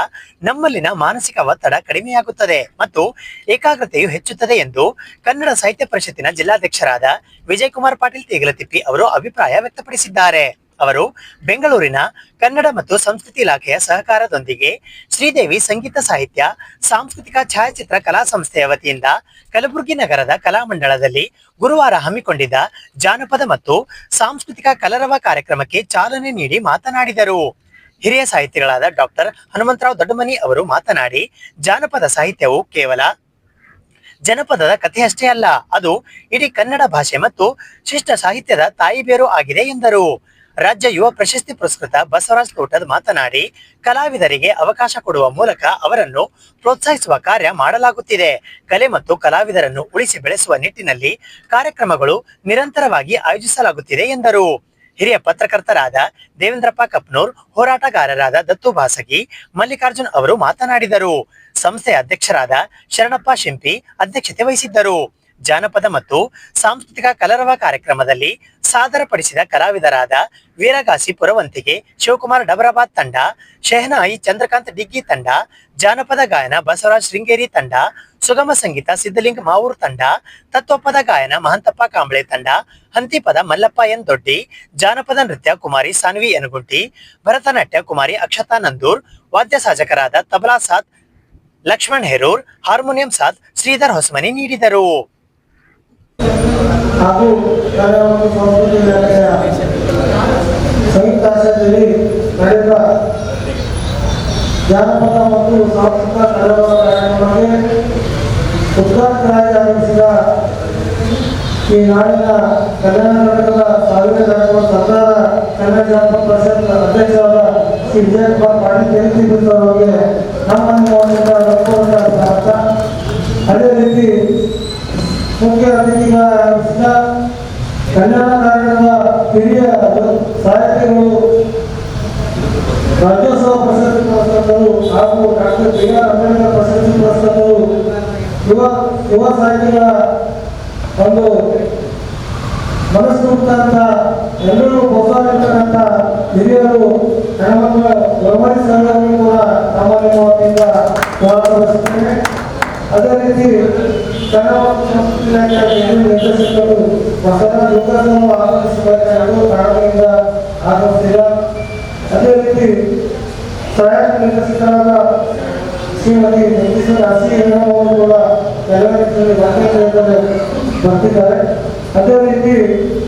ನಮ್ಮಲ್ಲಿನ ಮಾನಸಿಕ ಒತ್ತಡ ಕಡಿಮೆಯಾಗುತ್ತದೆ ಮತ್ತು ಏಕಾಗ್ರತೆಯು ಹೆಚ್ಚುತ್ತದೆ ಎಂದು ಕನ್ನಡ ಸಾಹಿತ್ಯ ಪರಿಷತ್ತಿನ ಜಿಲ್ಲಾಧ್ಯಕ್ಷರಾದ ವಿಜಯಕುಮಾರ್ ಪಾಟೀಲ್ ತೇಗಲತಿಪ್ಪಿ ಅವರು ಅಭಿಪ್ರಾಯ ವ್ಯಕ್ತಪಡಿಸಿದ್ದಾರೆ. ಅವರು ಬೆಂಗಳೂರಿನ ಕನ್ನಡ ಮತ್ತು ಸಂಸ್ಕೃತಿ ಇಲಾಖೆಯ ಸಹಕಾರದೊಂದಿಗೆ ಶ್ರೀದೇವಿ ಸಂಗೀತ ಸಾಹಿತ್ಯ ಸಾಂಸ್ಕೃತಿಕ ಛಾಯಾಚಿತ್ರ ಕಲಾ ಸಂಸ್ಥೆಯ ವತಿಯಿಂದ ಕಲಬುರಗಿ ನಗರದ ಕಲಾಮಂಡಲದಲ್ಲಿ ಗುರುವಾರ ಹಮ್ಮಿಕೊಂಡಿದ್ದ ಜಾನಪದ ಮತ್ತು ಸಾಂಸ್ಕೃತಿಕ ಕಲರವ ಕಾರ್ಯಕ್ರಮಕ್ಕೆ ಚಾಲನೆ ನೀಡಿ ಮಾತನಾಡಿದರು. ಹಿರಿಯ ಸಾಹಿತಿಗಳಾದ ಡಾಕ್ಟರ್ ಹನುಮಂತರಾವ್ ದೊಡ್ಡಮನಿ ಅವರು ಮಾತನಾಡಿ, ಜಾನಪದ ಸಾಹಿತ್ಯವು ಕೇವಲ ಜನಪದದ ಕಥೆಯಷ್ಟೇ ಅಲ್ಲ, ಅದು ಇಡೀ ಕನ್ನಡ ಭಾಷೆ ಮತ್ತು ಶಿಷ್ಟ ಸಾಹಿತ್ಯದ ತಾಯಿ ಬೇರು ಆಗಿದೆ ಎಂದರು. ರಾಜ್ಯ ಯುವ ಪ್ರಶಸ್ತಿ ಪುರಸ್ಕೃತ ಬಸವರಾಜ್ ತೋಟದ್ ಮಾತನಾಡಿ, ಕಲಾವಿದರಿಗೆ ಅವಕಾಶ ಕೊಡುವ ಮೂಲಕ ಅವರನ್ನು ಪ್ರೋತ್ಸಾಹಿಸುವ ಕಾರ್ಯ ಮಾಡಲಾಗುತ್ತಿದೆ. ಕಲೆ ಮತ್ತು ಕಲಾವಿದರನ್ನು ಉಳಿಸಿ ಬೆಳೆಸುವ ನಿಟ್ಟಿನಲ್ಲಿ ಕಾರ್ಯಕ್ರಮಗಳು ನಿರಂತರವಾಗಿ ಆಯೋಜಿಸಲಾಗುತ್ತಿದೆ ಎಂದರು. ಹಿರಿಯ ಪತ್ರಕರ್ತರಾದ ದೇವೇಂದ್ರಪ್ಪ ಕಪ್ನೂರ್, ಹೋರಾಟಗಾರರಾದ ದತ್ತು ಬಾಸಗಿ, ಮಲ್ಲಿಕಾರ್ಜುನ್ ಅವರು ಮಾತನಾಡಿದರು. ಸಂಸ್ಥೆಯ ಅಧ್ಯಕ್ಷರಾದ ಶರಣಪ್ಪ ಶಿಂಪಿ ಅಧ್ಯಕ್ಷತೆ ವಹಿಸಿದ್ದರು. ಜಾನಪದ ಮತ್ತು ಸಾಂಸ್ಕೃತಿಕ ಕಲರವ ಕಾರ್ಯಕ್ರಮದಲ್ಲಿ ಸಾದರಪಡಿಸಿದ ಕಲಾವಿದರಾದ ವೀರಗಾಸಿ ಪುರವಂತಿಗೆ ಶಿವಕುಮಾರ್ ಡಬರಾಬಾದ್ ತಂಡ, ಶೆಹನಾಯಿ ಚಂದ್ರಕಾಂತ್ ಡಿಗ್ಗಿ ತಂಡ, ಜಾನಪದ ಗಾಯನ ಬಸವರಾಜ್ ಶೃಂಗೇರಿ ತಂಡ, ಸುಗಮ ಸಂಗೀತ ಸಿದ್ದಲಿಂಗ ಮಾವೂರ್ ತಂಡ, ತತ್ವಪದ ಗಾಯನ ಮಹಂತಪ್ಪ ಕಾಂಬಳೆ ತಂಡ, ಹಂತಿಪದ ಮಲ್ಲಪ್ಪ ಎನ್ ದೊಡ್ಡಿ, ಜಾನಪದ ನೃತ್ಯ ಕುಮಾರಿ ಸಾನ್ವಿ ಯನಗುಂಟಿ, ಭರತನಾಟ್ಯ ಕುಮಾರಿ ಅಕ್ಷತಾ ನಂದೂರ್, ವಾದ್ಯ ಸಾಧಕರಾದ ತಬಲಾ ಸಾಥ್ ಲಕ್ಷ್ಮಣ್ ಹೆರೂರ್, ಹಾರ್ಮೋನಿಯಂ ಸಾಥ್ ಶ್ರೀಧರ್ ಹೊಸಮನಿ ನೀಡಿದರು. ಹಾಗೂ ಕನ್ನಡ ಸಂಸ್ಕೃತಿ ಇಲಾಖೆಯ ಸಂಯುಕ್ತ ಆಶ್ರಯದಲ್ಲಿ ನಡೆದ ಜಾನಪದ ಮತ್ತು ಸಾಂಸ್ಕೃತಿಕ ಕಲರವ ಕಾರ್ಯಕ್ರಮಕ್ಕೆ ಉದ್ಘಾಟಕರಾಗಿ ಆಗಮಿಸಿದ ಈ ನಾಡಿನ ಕಲ್ಯಾಣ ಕರ್ನಾಟಕದ ಸಾವಿರ ಜಾನಪದ ಸರ್ದಾರ ಕನ್ನಡ ಜಾನಪದ ಪರಿಷತ್ ಅಧ್ಯಕ್ಷರಾದ ಶ್ರೀ ವಿಜಯಕುಮಾರ್ ಪಾಟೀಲ್ ಅವರಿಗೆ ನಮ್ಮ ಸ್ವಾಗತ. ಅದೇ ರೀತಿ ಮುಖ್ಯ ಅತಿಥಿಗಳಾಗಿದ್ದ ಕನ್ನಡ ನಾಡಿನ ಹಿರಿಯ ಸಾಹಿತಿಗಳು, ರಾಜ್ಯೋತ್ಸವ ಪ್ರಶಸ್ತಿ ಪುರಸ್ಕೃತರು ಹಾಗೂ ಡಾಕ್ಟರ್ ಬಿ.ಆರ್. ಅಂಬೇಡ್ಕರ್ ಪ್ರಶಸ್ತಿ ಪುರಸ್ಕೃತರು, ಯುವ ಸಾಹಿತಿಗಳ ಒಂದು ಮನಸ್ಸು ಅಂತ ಎಲ್ಲರೂ ಪ್ರೋತ್ಸಾಹಿರ್ತಕ್ಕಂಥ ಹಿರಿಯರು ಹೆಣ್ಮಕ್ಳ ವ್ಯವಹಾರ ಸಂಘಗಳು ಕೂಡ ಸಾಮಾನ್ಯ ವತಿಯಿಂದ ಸ್ವಾಗತಿಸುತ್ತೇನೆ. ಅದೇ ರೀತಿ ಕನ್ನಡ ಸಂಸ್ಕೃತಿ ಇಲಾಖೆಯ ನಿರ್ದೇಶಕರು ಬಸವರಾಜ್ ಲೋಕಸಭಾ ಆಗಮಿಸಬೇಕಾಗಿ ಕಾರಣದಿಂದ ಆಗಮಿಸಿಲ್ಲ. ಅದೇ ರೀತಿ ಸಹಾಯಕ ನಿರ್ದೇಶಕರಾದ ಶ್ರೀಮತಿ ಅವರು ಕೂಡ ನೆರವೇರಿಸಲು ಬರ್ತಿದ್ದಾರೆ. ಅದೇ ರೀತಿ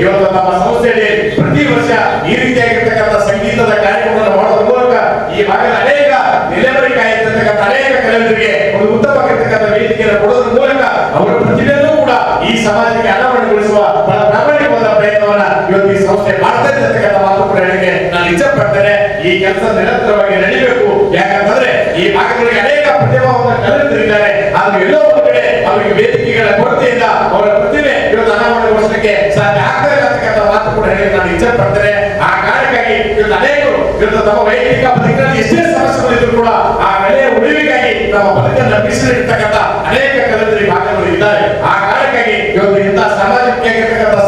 ಇವತ್ತು ನಮ್ಮ ಸಂಸ್ಥೆಯಲ್ಲಿ ಪ್ರತಿ ವರ್ಷ ಈ ರೀತಿಯಾಗಿರ್ತಕ್ಕಂಥ ಸಂಗೀತದ ಕಾರ್ಯಕ್ರಮವನ್ನು ಮಾಡೋದ್ರ ಮೂಲಕ ಈ ಭಾಗದ ಅನೇಕ ನೆಲೆಮರಿಕಾಗಿರ್ತಕ್ಕಂಥ ಅನೇಕ ಕಲಾವಿದರಿಗೆ ಒಂದು ಉತ್ತಮವಾಗಿರ್ತಕ್ಕಂಥ ವೇದಿಕೆಯನ್ನು ಕೊಡೋದ್ರ ಮೂಲಕ ಅವರ ಪ್ರತಿಭೆಯನ್ನು ಕೂಡ ಈ ಸಮಾಜಕ್ಕೆ ಅನಾವರಣಗೊಳಿಸುವ ಬಹಳ ಪ್ರಾಮಾಣಿಕವಾದ ಪ್ರಯತ್ನವನ್ನ ಇವತ್ತು ಈ ಸಂಸ್ಥೆ ಮಾಡ್ತಾ ಇರ್ತಕ್ಕಂಥ ಮಾತು ಕೂಡ ಹೇಳಕ್ಕೆ ನಾನು ಇಚ್ಛೆ ಪಡ್ತೇನೆ. ಈ ಕೆಲಸ ನಿರಂತರವಾಗಿ ನಡೀಬೇಕು. ಯಾಕಂತಂದ್ರೆ ಈ ಭಾಗಗಳಿಗೆ ಅನೇಕ ಪ್ರತಿಭಾವಂತ ಕಲಾವಿದರಿದ್ದಾರೆ. ಆದ್ರೆ ಎಲ್ಲೋ ಒಂದು ಕಡೆ ಅವರಿಗೆ ವೇದಿಕೆಗಳ ಕೊರತೆಯಿಂದ ಅವರ ಪ್ರತಿಭೆ ಇವತ್ತು ಅನಾವರಣಗೊಳಿಸಲಿಕ್ಕೆ ಸಾಧ್ಯ ಆಗ್ತಾ ಇಲ್ಲ ಅಂತಕ್ಕಂಥ ಮಾತು ಕೂಡ ಹೇಳಿ ನಾನು ಇಚ್ಛೆ ಪಡ್ತೇನೆ. ಆ ಕಾರಣಕ್ಕಾಗಿ ಇವತ್ತು ಅನೇಕರು ಇವತ್ತು ತಮ್ಮ ವೈಯಕ್ತಿಕ ಬದುಕಿನಲ್ಲಿ ಎಷ್ಟೇ ಸಮಸ್ಯೆಗಳಿದ್ರು ಕೂಡ ಆ ನೆಲೆಯ ಉಳಿವಿಗಾಗಿ ನಮ್ಮ ಬದುಕನ್ನು ಮೀಸಲಿರ್ತಕ್ಕಂಥ ಅನೇಕ ಕಲಾವಿದರು ಈ ಭಾಗದಲ್ಲಿ ಇದ್ದಾರೆ. ಆ ಕಾರಣಕ್ಕಾಗಿ ಇವತ್ತು ಇಂತಹ ಸಾಮಾಜಿಕ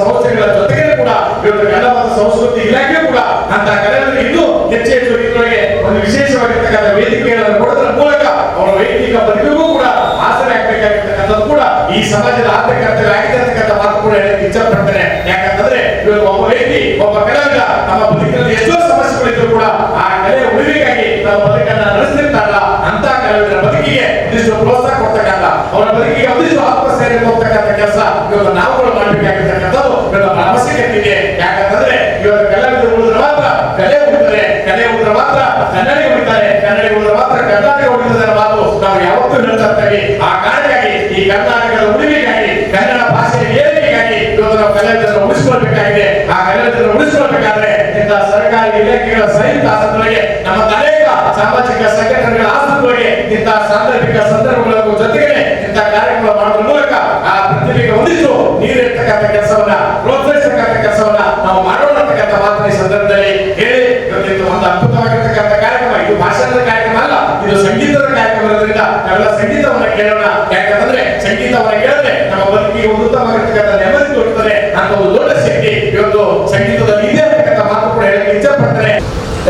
ಸಂಸ್ಥೆಗಳ ಜೊತೆಗೆ ಕೂಡ ಇವತ್ತು ಕನ್ನಡ ಮತ್ತು ಸಂಸ್ಕೃತಿ ಇಲಾಖೆ ಕೂಡ ಅಂತ ಕಲಾವಿದರಿಗೆ ಇನ್ನೂ ಹೆಚ್ಚು ಹೆಚ್ಚು ಇದರೊಳಗೆ ಒಂದು ವಿಶೇಷವಾಗಿರ್ತಕ್ಕಂಥ ವೇದಿಕೆಗಳನ್ನು ಕೊಡೋದ್ರ ಮೂಲಕ ಅವರ ವೈಯಕ್ತಿಕ ಬದುಕಿಗೂ ಕೂಡ ಆಸರೆ ಆಗ್ಬೇಕಾಗಿರ್ತಕ್ಕಂಥದ್ದು ಕೂಡ ಈ ಸಮಾಜದ ಆರ್ಥಿಕ ಆಗಿರ್ತಕ್ಕಂಥ ಮಾತು ಕೂಡ ಹೇಳಕ್ಕೆ ಇಚ್ಛೆ ಪಡ್ತೇನೆ. ಯಾಕಂತಂದ್ರೆ ಇವತ್ತು ಒಬ್ಬ ವ್ಯಕ್ತಿ ಒಬ್ಬ ಕಲಾವಿದ ನಮ್ಮ ಬದುಕಿನಲ್ಲಿ ಎಷ್ಟೋ ಸಮಸ್ಯೆಗಳಿದ್ರು ಕೂಡ ಆ ಕಲೆಯ ಉಳಿವಿಗಾಗಿ ನಮ್ಮ ಬದುಕನ್ನ ನಡೆಸ್ತಿರ್ತಾರಲ್ಲ ಅಂತ ಕಲಾವಿದರ ಬದುಕಿಗೆ ಒಂದಿಷ್ಟು ಪ್ರೋತ್ಸಾಹ ಕೊಡ್ತಕ್ಕಂಥ ಅವರ ಬದುಕಿಗೆ ಒಂದಿಷ್ಟು ಆತ್ಮಸ್ಥೈರ್ಯ ಕೊಡ್ತಕ್ಕಂಥ ಕೆಲಸ ಇವತ್ತು ನಾವುಗಳು ಮಾಡಬೇಕಾಗಿರ್ತಕ್ಕಂಥದ್ದು ಇವತ್ತು ಅವಶ್ಯಕತೆ ಇದೆ. ಯಾಕಂತಂದ್ರೆ ಇವತ್ತು ಕಲಾವಿದರು ಉಳಿದ್ರೆ ಮಾತ್ರ ಕಲೆ ಉಳಿದರೆ, ಕಲೆ ಉಳಿದ್ರೆ ಮಾತ್ರ ಕನ್ನಡ ಉಳಿತಾರೆ, ಕನ್ನಡ ಉಳಿದ್ರೆ ಮಾತ್ರ ಕರ್ನಾಟಕ ಉಳಿದ ಮಾತು ನಾವು ಯಾವತ್ತೂ ಹೇಳ್ತಾ ಇರ್ತೇವೆ. ಆ ಕಾರಣಕ್ಕಾಗಿ ಈ ಕರ್ನಾಟಕದ ಉಳಿವಿಗಾಗಿ ಕನ್ನಡ ಭಾಷೆಯ ಏರಿಕೆಗಾಗಿ ಇವತ್ತು ನಾವು ಕಲಾವಿದರನ್ನು ಉಳಿಸಿಕೊಳ್ಬೇಕಾಗಿದೆ. ಆ ಕಲಾವಿದರನ್ನು ಉಳಿಸಿಕೊಳ್ಬೇಕಾದ್ರೆ ಇಂತಹ ಸರ್ಕಾರಿ ಇಲಾಖೆಗಳ ಸಂಯುಕ್ತ ಆಸನಗಳಿಗೆ ನಮ್ಮ ಅನೇಕ ಸಾಮಾಜಿಕ ಸಂಘಟನೆಗಳ ಆಸನಗಳಿಗೆ ಇಂತಹ ಸಾಂದರ್ಭಿಕ ಸಂದರ್ಭಗಳ ಜೊತೆಗೆ ಇಂತಹ ಕಾರ್ಯಕ್ರಮ ಮಾಡೋದ್ರ ಮೂಲಕ ಆ ಪ್ರತಿಭೆಗೆ ಒಂದಿಷ್ಟು ನೀರಿರ್ತಕ್ಕಂಥ ಕೆಲಸವನ್ನ ಪ್ರೋತ್ಸಾಹಿಸತಕ್ಕಂಥ ಕೆಲಸವನ್ನ ನಾವು ಮಾಡೋಣ ಅಂತಕ್ಕಂಥ ಮಾತಿನ ಸಂದರ್ಭದಲ್ಲಿ ಹೇಳಿ ಇವತ್ತು ಒಂದು ಅದ್ಭುತವಾಗಿರ್ತಕ್ಕಂಥ ಕಾರ್ಯಕ್ರಮ. ಇದು ಭಾಷಣದ ಕಾರ್ಯಕ್ರಮ ಅಲ್ಲ, ಇದು ಸಂಗೀತದ ಕಾರ್ಯಕ್ರಮ ಇರೋದ್ರಿಂದ ನಾವೆಲ್ಲ ಸಂಗೀತವನ್ನ ಕೇಳೋಣ. ಯಾಕಂತಂದ್ರೆ ಸಂಗೀತವನ್ನ ಕೇಳಿದ್ರೆ ನಮ್ಮ ಬದುಕಿಗೆ ಒಂದು ಉತ್ತಮವಾಗಿರ್ತಕ್ಕಂಥ ನೆಮ್ಮದಿ ತೋರುತ್ತದೆ ಅಂತ ಒಂದು ದೊಡ್ಡ ಶಕ್ತಿ ಇವತ್ತು ಸಂಗೀತದಲ್ಲಿ ಇದೆ ಅಂತಕ್ಕಂಥ ಮಾತು ಕೂಡ ಹೇಳಕ್ಕೆ ಇಚ್ಛೆ ಪಡ್ತಾರೆ.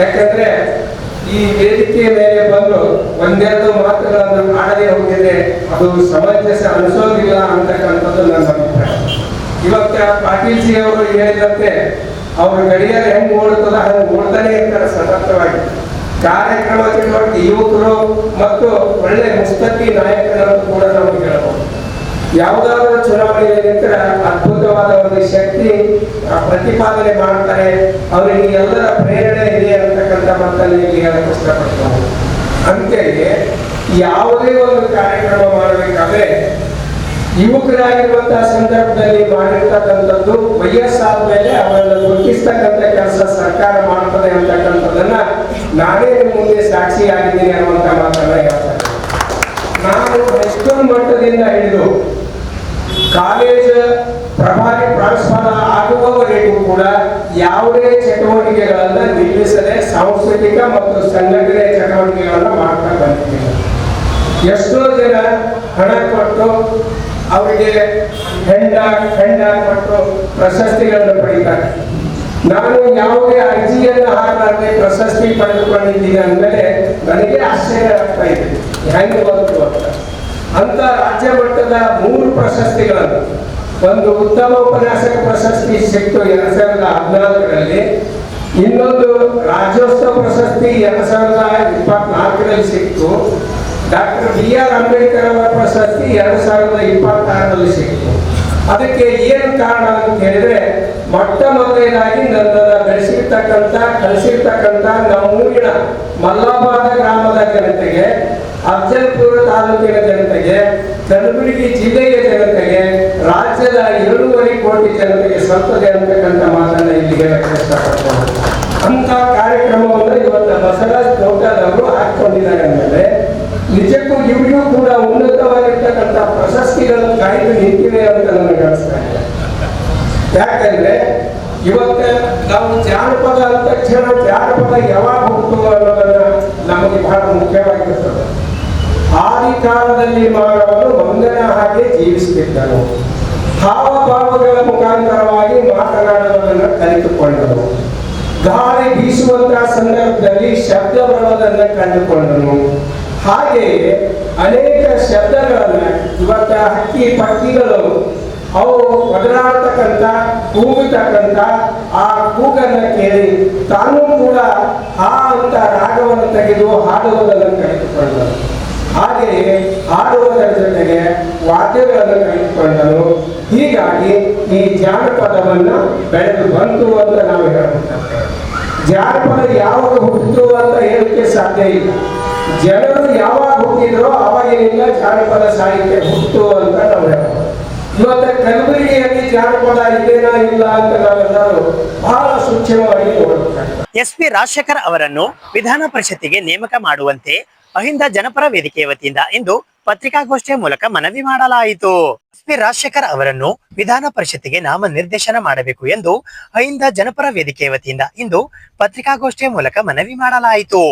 ಯಾಕಂದ್ರೆ ಈ ವೇದಿಕೆಯ ಮೇಲೆ ಬಂದು ಒಂದೆರಡು ಮಾತುಗಳನ್ನು ಆಡದೆ ಹೋಗಿದ್ರೆ ಅದು ಸಮಂಜಸ ಅನಿಸೋದಿಲ್ಲ ಅಂತಕ್ಕಂಥದ್ದು ನನ್ನ ಅಭಿಪ್ರಾಯ. ಇವತ್ತ ಪಾಟೀಲ್ ಜಿ ಅವರು ಹೇಳಿದಂತೆ ಅವರು ಗಡಿಯಾರ ಹೆಂಗ್ ಓಡುತ್ತದ ಹಂಗೆ ಓಡ್ತಾನೆ ಇರ್ತಾರೆ ಸತತವಾಗಿ. ಕಾರ್ಯಕ್ರಮ ಚಟುವಟಿಕೆ ಯುವಕರು ಮತ್ತು ಒಳ್ಳೆ ಮುಸ್ತಕಿ ನಾಯಕರನ್ನು ಕೂಡ ನಾವು ಹೇಳಬಹುದು. ಯಾವುದಾದ್ರೂ ಚುನಾವಣೆಯಲ್ಲಿ ನಿಂತರ ಅದ್ಭುತವಾದ ಒಂದು ಶಕ್ತಿ ಪ್ರತಿಪಾದನೆ ಮಾಡ್ತಾರೆ. ಅವರಿಗೆ ಎಲ್ಲರ ಪ್ರೇರಣೆ ಇದೆ ಅಂತಕ್ಕಂಥ ಮಾತಲ್ಲಿ ಹೇಳಕ್ಕೆ ಇಷ್ಟಪಡ್ತಾರೆ. ಅಂತೆಯೇ ಯಾವುದೇ ಒಂದು ಕಾರ್ಯಕ್ರಮ ಮಾಡಬೇಕಾದ್ರೆ ಯುವಕರಾಗಿರುವಂತಹ ಸಂದರ್ಭದಲ್ಲಿ ಮಾಡಿರ್ತಕ್ಕಂಥದ್ದು ವಯಸ್ಸಾದ ಮೇಲೆ ಅವರನ್ನು ಗುರುತಿಸ್ತಕ್ಕಂಥ ಕೆಲಸ ಸರ್ಕಾರ ಮಾಡ್ತದೆ ಅಂತಕ್ಕಂಥದ್ದನ್ನ ನಾನೇ ಮುಂದೆ ಸಾಕ್ಷಿಯಾಗಿದ್ದೀನಿ ಅನ್ನುವಂಥ ಮಾತನ್ನ ಹೇಳ್ತಾರೆ. ನಾನು ಹೈಸ್ಕೂಲ್ ಮಟ್ಟದಿಂದ ಹಿಡಿದು ಕಾಲೇಜ್ ಪ್ರಭಾರಿ ಪ್ರಾಂಶುಪಾಲ ಆಗುವವರೆಗೂ ಕೂಡ ಯಾವುದೇ ಚಟುವಟಿಕೆಗಳನ್ನ ನಿಲ್ಲಿಸದೆ ಸಾಂಸ್ಕೃತಿಕ ಮತ್ತು ಸಂಘಟನೆ ಚಟುವಟಿಕೆಗಳನ್ನ ಮಾಡ್ತಾ ಬಂದಿದ್ದೇನೆ. ಎಷ್ಟೋ ಜನ ಹಣ ಕೊಟ್ಟು ಅವರಿಗೆ ಖಂಡ ಮತ್ತು ಪ್ರಶಸ್ತಿಗಳನ್ನು ಪಡೀತಾರೆ. ನಾನು ಯಾವುದೇ ಅರ್ಜಿಯನ್ನು ಹಾಕಲಾರದೆ ಪ್ರಶಸ್ತಿ ಪಡೆದುಕೊಂಡಿದ್ದೀನಿ ಅಂದಮೇಲೆ ನನಗೆ ಆಶ್ಚರ್ಯ ಆಗ್ತಾ ಇದೆ, ಹೆಂಗೆ ಬಂತು ಅಂತ ರಾಜ್ಯ ಮಟ್ಟದ 3 ಪ್ರಶಸ್ತಿಗಳನ್ನು, ಒಂದು ಉತ್ತಮ ಉಪನ್ಯಾಸಕ ಪ್ರಶಸ್ತಿ ಸಿಕ್ತು 2014ರಲ್ಲಿ, ಇನ್ನೊಂದು ರಾಜ್ಯೋತ್ಸವ ಪ್ರಶಸ್ತಿ 2024ರಲ್ಲಿ ಸಿಕ್ತು, ಡಾಕ್ಟರ್ BR ಅಂಬೇಡ್ಕರ್ ಅವರ ಪ್ರಶಸ್ತಿ 2026ರಲ್ಲಿ ಸಿಕ್ತು. ಅದಕ್ಕೆ ಏನು ಕಾರಣ ಅಂತ ಹೇಳಿದ್ರೆ, ಮೊಟ್ಟ ಮೊದಲನೇದಾಗಿ ನನ್ನನ್ನು ಕಳಿಸಿರ್ತಕ್ಕಂಥ ನಮ್ಮೂರಿನ ಮಲ್ಲಾಬಾದ ಗ್ರಾಮದ ಜನತೆಗೆ, ಅಫಜಲ್ಪುರ ತಾಲೂಕಿನ ಜನತೆಗೆ, ಕಲಬುರಗಿ ಜಿಲ್ಲೆಯ ಜನತೆಗೆ, ರಾಜ್ಯದ 7.5 ಕೋಟಿ ಜನತೆಗೆ ಸಲ್ತದೆ ಅಂತಕ್ಕಂಥ ಮಾತನ್ನ ಇಲ್ಲಿ ಹೇಳಕ್ಕೆ ಇಷ್ಟಪಡ್ತಾರೆ. ಅಂತ ಕಾರ್ಯಕ್ರಮವನ್ನು ಇವತ್ತು ಬಸವರಾಜ್ ಗೌಡರವರು ಹಾಕಿಕೊಂಡಿದ್ದಾರೆ ಅಂದಮೇಲೆ ನಿಜಕ್ಕೂ ಇವ್ರಿಗೂ ಕೂಡ ಉನ್ನತವಾಗಿರ್ತಕ್ಕಂಥ ಪ್ರಶಸ್ತಿಗಳನ್ನು ಕಾಯ್ದು ನಿಂತಿವೆ ಅಂತ ನನಗೆ ಅನಿಸ್ತಾ ಇದೆ. ಯಾಕಂದ್ರೆ ಇವತ್ತು ನಾವು ಜಾನಪದ ಅಂದ ತಕ್ಷಣ ಜಾನಪದ ಯಾವಾಗ ಹುಟ್ಟು ಅನ್ನೋದನ್ನ ನಮಗೆ ಬಹಳ ಮುಖ್ಯವಾಗಿರ್ತದೆ. ಆದಿ ಕಾಲದಲ್ಲಿ ಮಾನವನು ಮಂಗನ ಹಾಗೆ ಜೀವಿಸುತ್ತಿದ್ದನು, ಹಾವಭಾವಗಳ ಮುಖಾಂತರವಾಗಿ ಮಾತನಾಡುವುದನ್ನು ಕಲಿತುಕೊಂಡನು, ಗಾಳಿ ಬೀಸುವಂತಹ ಸಂದರ್ಭದಲ್ಲಿ ಶಬ್ದ ಬರುವುದನ್ನು ಕಂಡುಕೊಂಡನು. ಹಾಗೆಯೇ ಅನೇಕ ಶಬ್ದಗಳನ್ನ ಇವತ್ತ ಹಕ್ಕಿ ಪಕ್ಷಿಗಳು ಅವು ಒದರಾಡ್ತಕ್ಕಂಥ ಕೂಗುತ್ತಕ್ಕಂಥ ಆ ಕೂಗನ್ನು ಕೇಳಿ ತಾನೂ ಕೂಡ ಆ ಅಂತ ರಾಗವನ್ನು ತೆಗೆದು ಹಾಡುವುದನ್ನು ಕಲಿತುಕೊಂಡನು. ಹಾಗೆಯೇ ಹಾಡುವುದರ ಜೊತೆಗೆ ವಾದ್ಯಗಳನ್ನು ಕಲಿತುಕೊಂಡನು. ಹೀಗಾಗಿ ಈ ಜಾನಪದವನ್ನು ಬೆಳೆದು ಬಂತು ಅಂತ ನಾವು ಹೇಳಬೇಕಾಗ್ತದೆ. ಜಾನಪದ ಯಾವಾಗ ಹುಟ್ಟಿತು ಅಂತ ಹೇಳಲಿಕ್ಕೆ ಸಾಧ್ಯ ಇಲ್ಲ. ಜನರು ಯಾವಾಗ ಹುಟ್ಟಿದ್ರೋ ಅವಾಗಿನಿಂದ ಜಾನಪದ ಸಾಹಿತ್ಯ ಹುಟ್ಟಿತು ಅಂತ ನಾವು ಹೇಳ್ಬೋದು. ಇವತ್ತು ಕಲಬುರಗಿಯಲ್ಲಿ ಜಾನಪದ ಇದೇನಾ ಇಲ್ಲ ಅಂತ ನಾವೆಲ್ಲರೂ ಬಹಳ ಸೂಕ್ಷ್ಮವಾಗಿ ನೋಡಬೇಕಾಗ್ತದೆ. SP ರಾಜಶೇಖರ್ ಅವರನ್ನು ವಿಧಾನ ಪರಿಷತ್ತಿಗೆ ನೇಮಕ ಮಾಡುವಂತೆ ಅಹಿಂದ ಜನಪರ ವೇದಿಕೆಯ ವತಿಯಿಂದ ಇಂದು ಪತ್ರಿಕಾಗೋಷ್ಠಿಯ ಮೂಲಕ ಮನವಿ ಮಾಡಲಾಯಿತು. SP ರಾಜಶೇಖರ್ ಅವರನ್ನು ವಿಧಾನ ಪರಿಷತ್ತಿಗೆ ನಾಮ ನಿರ್ದೇಶನ ಮಾಡಬೇಕು ಎಂದು ಅಹಿಂದ ಜನಪರ ವೇದಿಕೆಯ ವತಿಯಿಂದ ಇಂದು ಪತ್ರಿಕಾಗೋಷ್ಠಿಯ ಮೂಲಕ ಮನವಿ ಮಾಡಲಾಯಿತು.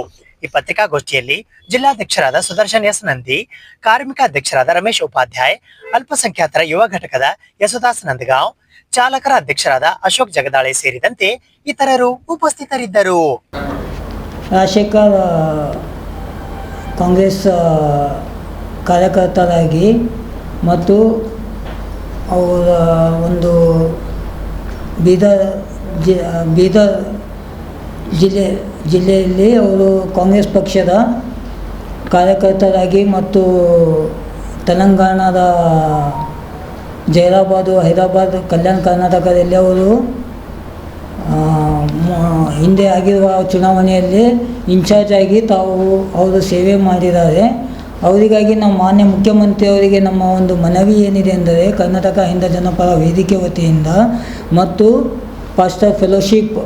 ಈ ಪತ್ರಿಕಾಗೋಷ್ಠಿಯಲ್ಲಿ ಜಿಲ್ಲಾಧ್ಯಕ್ಷರಾದ ಸುದರ್ಶನ್ ಎಸ್ ನಂದಿ, ಕಾರ್ಮಿಕ ಅಧ್ಯಕ್ಷರಾದ ರಮೇಶ್ ಉಪಾಧ್ಯಾಯ್, ಅಲ್ಪಸಂಖ್ಯಾತರ ಯುವ ಘಟಕದ ಯಶೋದಾಸ್ ನಂದಗಾಂವ್, ಚಾಲಕರ ಅಧ್ಯಕ್ಷರಾದ ಅಶೋಕ್ ಜಗದಾಳೆ ಸೇರಿದಂತೆ ಇತರರು ಉಪಸ್ಥಿತರಿದ್ದರು. ರಾಜಶೇಖರ್ ಕಾಂಗ್ರೆಸ್ ಕಾರ್ಯಕರ್ತರಾಗಿ ಮತ್ತು ಅವರ ಒಂದು ಬೀದರ್ ಜಿಲ್ಲೆಯಲ್ಲಿ ಅವರು ಕಾಂಗ್ರೆಸ್ ಪಕ್ಷದ ಕಾರ್ಯಕರ್ತರಾಗಿ ಮತ್ತು ತೆಲಂಗಾಣದ ಜೈರಾಬಾದು, ಹೈದರಾಬಾದ್, ಕಲ್ಯಾಣ ಕರ್ನಾಟಕದಲ್ಲಿ ಅವರು ಹಿಂದೆ ಆಗಿರುವ ಚುನಾವಣೆಯಲ್ಲಿ ಇನ್ಚಾರ್ಜ್ ಆಗಿ ಅವರು ಸೇವೆ ಮಾಡಿದ್ದಾರೆ. ಅವರಿಗಾಗಿ ನಾವು ಮಾನ್ಯ ಮುಖ್ಯಮಂತ್ರಿಯವರಿಗೆ ನಮ್ಮ ಒಂದು ಮನವಿ ಏನಿದೆ ಅಂದರೆ, ಕರ್ನಾಟಕ ಅಹಿಂದ ಜನಪರ ವೇದಿಕೆ ವತಿಯಿಂದ ಮತ್ತು ಪಾಸ್ಟರ್ ಫೆಲೋಶಿಪ್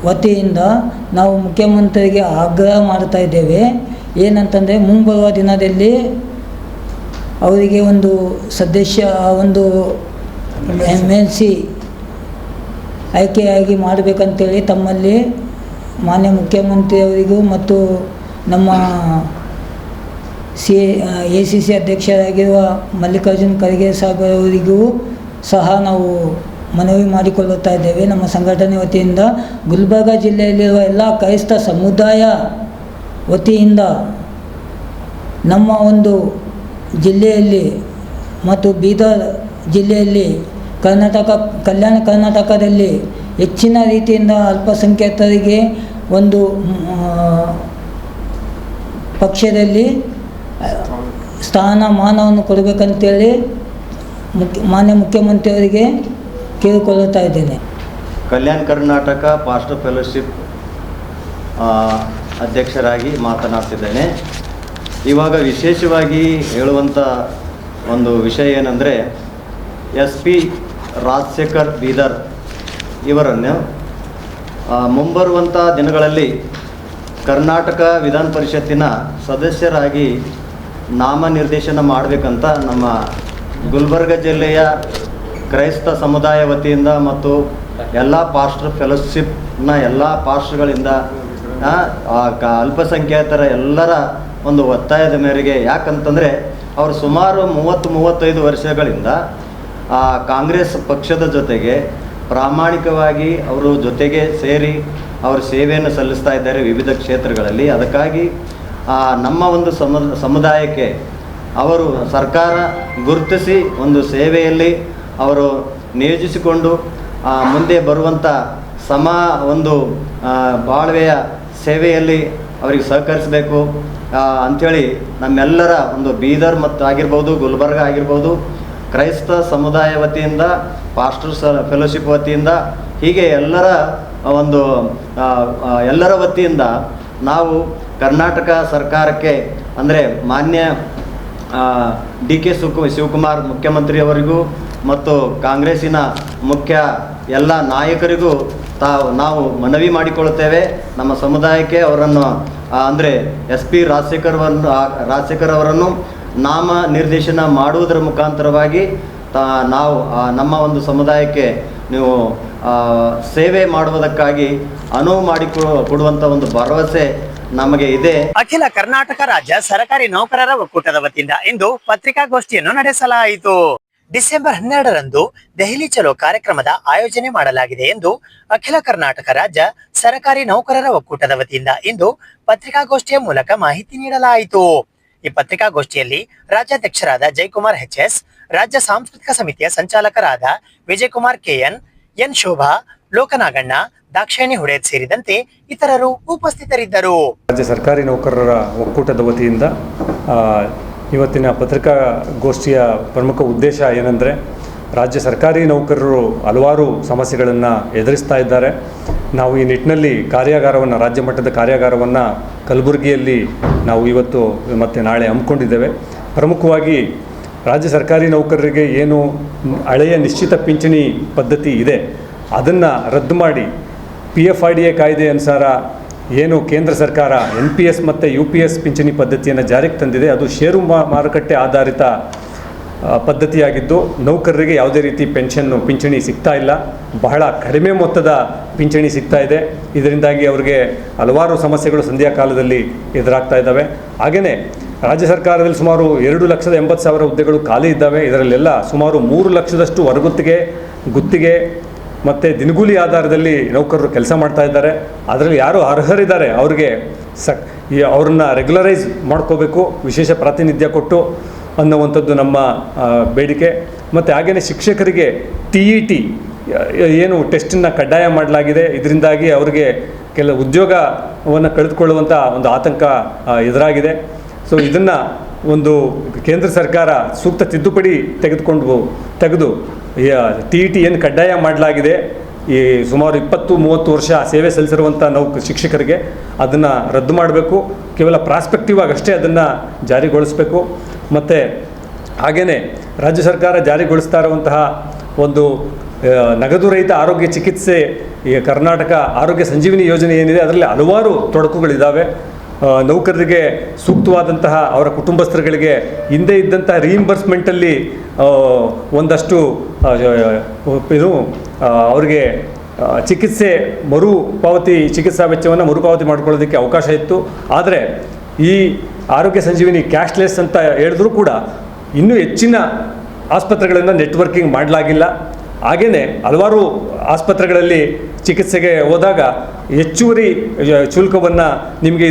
ವತಿಯಿಂದ ನಾವು ಮುಖ್ಯಮಂತ್ರಿಗೆ ಆಗ್ರಹ ಮಾಡ್ತಾ ಇದ್ದೇವೆ. ಏನಂತಂದರೆ, ಮುಂಬರುವ ದಿನದಲ್ಲಿ ಅವರಿಗೆ ಒಂದು MLC ಆಯ್ಕೆಯಾಗಿ ಮಾಡಬೇಕಂತೇಳಿ ತಮ್ಮಲ್ಲಿ ಮಾನ್ಯ ಮುಖ್ಯಮಂತ್ರಿಯವರಿಗೂ ಮತ್ತು ನಮ್ಮ ACC ಅಧ್ಯಕ್ಷರಾಗಿರುವ ಮಲ್ಲಿಕಾರ್ಜುನ್ ಖರ್ಗೆ ಸಾಹೇಬರವರಿಗೂ ಸಹ ನಾವು ಮನವಿ ಮಾಡಿಕೊಳ್ಳುತ್ತಾ ಇದ್ದೇವೆ. ನಮ್ಮ ಸಂಘಟನೆ ವತಿಯಿಂದ ಗುಲ್ಬರ್ಗ ಜಿಲ್ಲೆಯಲ್ಲಿರುವ ಎಲ್ಲ ಕ್ರೈಸ್ತ ಸಮುದಾಯ ವತಿಯಿಂದ ನಮ್ಮ ಒಂದು ಜಿಲ್ಲೆಯಲ್ಲಿ ಮತ್ತು ಬೀದರ್ ಜಿಲ್ಲೆಯಲ್ಲಿ ಕಲ್ಯಾಣ ಕರ್ನಾಟಕದಲ್ಲಿ ಹೆಚ್ಚಿನ ರೀತಿಯಿಂದ ಅಲ್ಪಸಂಖ್ಯಾತರಿಗೆ ಒಂದು ಪಕ್ಷದಲ್ಲಿ ಸ್ಥಾನಮಾನವನ್ನು ಕೊಡಬೇಕಂತೇಳಿ ಮಾನ್ಯ ಮುಖ್ಯಮಂತ್ರಿಯವರಿಗೆ ಕೇಳಿಕೊಳ್ಳುತ್ತಾ ಇದ್ದೇನೆ. ಕಲ್ಯಾಣ ಕರ್ನಾಟಕ ಪಾಸ್ಟರ್ ಫೆಲೋಶಿಪ್ ಅಧ್ಯಕ್ಷರಾಗಿ ಮಾತನಾಡ್ತಿದ್ದೇನೆ. ಇವಾಗ ವಿಶೇಷವಾಗಿ ಹೇಳುವಂಥ ಒಂದು ವಿಷಯ ಏನಂದರೆ, SP ರಾಜಶೇಖರ್ ಬೀದರ್ ಇವರನ್ನು ಮುಂಬರುವಂಥ ದಿನಗಳಲ್ಲಿ ಕರ್ನಾಟಕ ವಿಧಾನ ಪರಿಷತ್ತಿನ ಸದಸ್ಯರಾಗಿ ನಾಮನಿರ್ದೇಶನ ಮಾಡಬೇಕಂತ ನಮ್ಮ ಗುಲ್ಬರ್ಗ ಜಿಲ್ಲೆಯ ಕ್ರೈಸ್ತ ಸಮುದಾಯ ವತಿಯಿಂದ ಮತ್ತು ಎಲ್ಲ ಪಾಸ್ಟರ್ ಫೆಲೋಶಿಪ್ನ ಎಲ್ಲ ಪಾಸ್ಟರ್ಗಳಿಂದ ಅಲ್ಪಸಂಖ್ಯಾತರ ಎಲ್ಲರ ಒಂದು ಒತ್ತಾಯದ ಮೇರೆಗೆ, ಯಾಕಂತಂದರೆ ಅವರು ಸುಮಾರು 30-35 ವರ್ಷಗಳಿಂದ ಕಾಂಗ್ರೆಸ್ ಪಕ್ಷದ ಜೊತೆಗೆ ಪ್ರಾಮಾಣಿಕವಾಗಿ ಅವರು ಜೊತೆಗೆ ಸೇರಿ ಅವರು ಸೇವೆಯನ್ನು ಸಲ್ಲಿಸ್ತಾ ಇದ್ದಾರೆ ವಿವಿಧ ಕ್ಷೇತ್ರಗಳಲ್ಲಿ. ಅದಕ್ಕಾಗಿ ನಮ್ಮ ಒಂದು ಸಮುದಾಯಕ್ಕೆ ಅವರು ಸರ್ಕಾರ ಗುರುತಿಸಿ ಒಂದು ಸೇವೆಯಲ್ಲಿ ಅವರು ನಿಯೋಜಿಸಿಕೊಂಡು ಮುಂದೆ ಬರುವಂಥ ಒಂದು ಬಾಳ್ವೆಯ ಸೇವೆಯಲ್ಲಿ ಅವರಿಗೆ ಸಹಕರಿಸಬೇಕು ಅಂಥೇಳಿ ನಮ್ಮೆಲ್ಲರ ಒಂದು ಬೀದರ್ ಮತ್ತು ಆಗಿರ್ಬೋದು, ಗುಲ್ಬರ್ಗ ಆಗಿರ್ಬೋದು, ಕ್ರೈಸ್ತ ಸಮುದಾಯ ವತಿಯಿಂದ, ಪಾಸ್ಟರ್ಸ್ ಫೆಲೋಶಿಪ್ ವತಿಯಿಂದ, ಹೀಗೆ ಎಲ್ಲರ ವತಿಯಿಂದ ನಾವು ಕರ್ನಾಟಕ ಸರ್ಕಾರಕ್ಕೆ ಅಂದರೆ ಮಾನ್ಯ DK ಶಿವಕುಮಾರ್ ಮುಖ್ಯಮಂತ್ರಿಯವರಿಗೂ ಮತ್ತು ಕಾಂಗ್ರೆಸ್ಸಿನ ಮುಖ್ಯ ಎಲ್ಲ ನಾಯಕರಿಗೂ ನಾವು ಮನವಿ ಮಾಡಿಕೊಳ್ಳುತ್ತೇವೆ. ನಮ್ಮ ಸಮುದಾಯಕ್ಕೆ ಅವರನ್ನು ಅಂದರೆ SP ರಾಜಶೇಖರ್ ಅವರನ್ನು ನಾಮ ನಿರ್ದೇಶನ ಮಾಡುವುದರ ಮುಖಾಂತರವಾಗಿ ನಾವು ನಮ್ಮ ಒಂದು ಸಮುದಾಯಕ್ಕೆ ನೀವು ಸೇವೆ ಮಾಡುವುದಕ್ಕಾಗಿ ಅನುವು ಮಾಡಿಕೊಡುವಂಥ ಒಂದು ಭರವಸೆ ನಮಗೆ ಇದೆ. ಅಖಿಲ ಕರ್ನಾಟಕ ರಾಜ್ಯ ಸರ್ಕಾರಿ ನೌಕರರ ಒಕ್ಕೂಟದ ವತಿಯಿಂದ ಇಂದು ಪತ್ರಿಕಾಗೋಷ್ಠಿಯನ್ನು ನಡೆಸಲಾಯಿತು. ಡಿಸೆಂಬರ್ 12ರಂದು ದೆಹಲಿ ಚಲೋ ಕಾರ್ಯಕ್ರಮದ ಆಯೋಜನೆ ಮಾಡಲಾಗಿದೆ ಎಂದು ಅಖಿಲ ಕರ್ನಾಟಕ ರಾಜ್ಯ ಸರ್ಕಾರಿ ನೌಕರರ ಒಕ್ಕೂಟದ ವತಿಯಿಂದ ಇಂದು ಪತ್ರಿಕಾಗೋಷ್ಠಿಯ ಮೂಲಕ ಮಾಹಿತಿ ನೀಡಲಾಯಿತು. ಈ ಪತ್ರಿಕಾಗೋಷ್ಠಿಯಲ್ಲಿ ರಾಜ್ಯಾಧ್ಯಕ್ಷರಾದ ಜಯಕುಮಾರ್ HS, ರಾಜ್ಯ ಸಾಂಸ್ಕೃತಿಕ ಸಮಿತಿಯ ಸಂಚಾಲಕರಾದ ವಿಜಯಕುಮಾರ್ KN, ಎನ್ ಶೋಭಾ, ಲೋಕನಾಗಣ್ಣ, ದಾಕ್ಷಾಯಣಿ ಹುಡೇದ್ ಸೇರಿದಂತೆ ಇತರರು ಉಪಸ್ಥಿತರಿದ್ದರು. ರಾಜ್ಯ ಸರ್ಕಾರಿ ನೌಕರರ ಒಕ್ಕೂಟದ ವತಿಯಿಂದ ಇವತ್ತಿನ ಪತ್ರಿಕಾಗೋಷ್ಠಿಯ ಪ್ರಮುಖ ಉದ್ದೇಶ ಏನೆಂದರೆ, ರಾಜ್ಯ ಸರ್ಕಾರಿ ನೌಕರರು ಹಲವಾರು ಸಮಸ್ಯೆಗಳನ್ನು ಎದುರಿಸ್ತಾ ಇದ್ದಾರೆ. ನಾವು ಈ ನಿಟ್ಟಿನಲ್ಲಿ ರಾಜ್ಯ ಮಟ್ಟದ ಕಾರ್ಯಾಗಾರವನ್ನು ಕಲಬುರಗಿಯಲ್ಲಿ ನಾವು ಇವತ್ತು ಮತ್ತು ನಾಳೆ ಹಮ್ಮಿಕೊಂಡಿದ್ದೇವೆ. ಪ್ರಮುಖವಾಗಿ ರಾಜ್ಯ ಸರ್ಕಾರಿ ನೌಕರರಿಗೆ ಏನು ಹಳೆಯ ನಿಶ್ಚಿತ ಪಿಂಚಣಿ ಪದ್ಧತಿ ಇದೆ ಅದನ್ನು ರದ್ದು ಮಾಡಿ PFIDA ಕಾಯ್ದೆ ಅನುಸಾರ ಏನು ಕೇಂದ್ರ ಸರ್ಕಾರ NPS ಮತ್ತು UPS ಪಿಂಚಣಿ ಪದ್ಧತಿಯನ್ನು ಜಾರಿಗೆ ತಂದಿದೆ, ಅದು ಷೇರು ಮಾರುಕಟ್ಟೆ ಆಧಾರಿತ ಪದ್ಧತಿಯಾಗಿದ್ದು ನೌಕರರಿಗೆ ಯಾವುದೇ ರೀತಿ ಪಿಂಚಣಿ ಸಿಗ್ತಾ ಇಲ್ಲ. ಬಹಳ ಕಡಿಮೆ ಮೊತ್ತದ ಪಿಂಚಣಿ ಸಿಗ್ತಾ ಇದೆ. ಇದರಿಂದಾಗಿ ಅವರಿಗೆ ಹಲವಾರು ಸಮಸ್ಯೆಗಳು ಸಂಧ್ಯಾ ಕಾಲದಲ್ಲಿ ಎದುರಾಗ್ತಾ ಇದ್ದಾವೆ. ಹಾಗೆಯೇ ರಾಜ್ಯ ಸರ್ಕಾರದಲ್ಲಿ ಸುಮಾರು 2,80,000 ಹುದ್ದೆಗಳು ಖಾಲಿ ಇದ್ದಾವೆ. ಇದರಲ್ಲೆಲ್ಲ ಸುಮಾರು 3 ಲಕ್ಷದಷ್ಟು ಗುತ್ತಿಗೆ ಮತ್ತು ದಿನಗೂಲಿ ಆಧಾರದಲ್ಲಿ ನೌಕರರು ಕೆಲಸ ಮಾಡ್ತಾ ಇದ್ದಾರೆ. ಅದರಲ್ಲಿ ಯಾರು ಅರ್ಹರಿದ್ದಾರೆ ಅವ್ರಿಗೆ ಅವ್ರನ್ನ ರೆಗ್ಯುಲರೈಸ್ ಮಾಡ್ಕೋಬೇಕು, ವಿಶೇಷ ಪ್ರಾತಿನಿಧ್ಯ ಕೊಟ್ಟು ಅನ್ನುವಂಥದ್ದು ನಮ್ಮ ಬೇಡಿಕೆ. ಮತ್ತು ಹಾಗೆಯೇ ಶಿಕ್ಷಕರಿಗೆ TET ಏನು ಟೆಸ್ಟನ್ನು ಕಡ್ಡಾಯ ಮಾಡಲಾಗಿದೆ. ಇದರಿಂದಾಗಿ ಅವರಿಗೆ ಉದ್ಯೋಗವನ್ನು ಕಳೆದುಕೊಳ್ಳುವಂಥ ಒಂದು ಆತಂಕ ಎದುರಾಗಿದೆ. ಸೊ ಇದನ್ನು ಒಂದು ಕೇಂದ್ರ ಸರ್ಕಾರ ಸೂಕ್ತ ತಿದ್ದುಪಡಿ ತೆಗೆದು TET ಏನು ಕಡ್ಡಾಯ ಮಾಡಲಾಗಿದೆ, ಈ ಸುಮಾರು 20-30 ವರ್ಷ ಸೇವೆ ಸಲ್ಲಿಸಿರುವಂಥ ಶಿಕ್ಷಕರಿಗೆ ಅದನ್ನು ರದ್ದು ಮಾಡಬೇಕು. ಕೇವಲ ಪ್ರಾಸ್ಪೆಕ್ಟಿವ್ ಆಗಷ್ಟೇ ಅದನ್ನು ಜಾರಿಗೊಳಿಸಬೇಕು. ಮತ್ತು ಹಾಗೆಯೇ ರಾಜ್ಯ ಸರ್ಕಾರ ಜಾರಿಗೊಳಿಸ್ತಾ ಇರುವಂತಹ ಒಂದು ನಗದು ರಹಿತ ಆರೋಗ್ಯ ಚಿಕಿತ್ಸೆ, ಈ ಕರ್ನಾಟಕ ಆರೋಗ್ಯ ಸಂಜೀವಿನಿ ಯೋಜನೆ ಏನಿದೆ ಅದರಲ್ಲಿ ಹಲವಾರು ತೊಡಕುಗಳಿದ್ದಾವೆ. ನೌಕರರಿಗೆ ಸೂಕ್ತವಾದಂತಹ ಅವರ ಕುಟುಂಬಸ್ಥರುಗಳಿಗೆ ಹಿಂದೆ ಇದ್ದಂತಹ ರೀಇಂಬರ್ಸ್ಮೆಂಟಲ್ಲಿ ಒಂದಷ್ಟು ಅವರಿಗೆ ಚಿಕಿತ್ಸಾ ವೆಚ್ಚವನ್ನು ಮರುಪಾವತಿ ಮಾಡಿಕೊಳ್ಳೋದಕ್ಕೆ ಅವಕಾಶ ಇತ್ತು. ಆದರೆ ಈ ಆರೋಗ್ಯ ಸಂಜೀವಿನಿ ಕ್ಯಾಶ್ಲೆಸ್ ಅಂತ ಹೇಳಿದ್ರೂ ಕೂಡ ಇನ್ನೂ ಹೆಚ್ಚಿನ ಆಸ್ಪತ್ರೆಗಳನ್ನು ನೆಟ್ವರ್ಕಿಂಗ್ ಮಾಡಲಾಗಿಲ್ಲ. ಹಾಗೆಯೇ ಹಲವಾರು ಆಸ್ಪತ್ರೆಗಳಲ್ಲಿ ಚಿಕಿತ್ಸೆಗೆ ಹೋದಾಗ ಹೆಚ್ಚುವರಿ ಶುಲ್ಕವನ್ನು ನಿಮಗೆ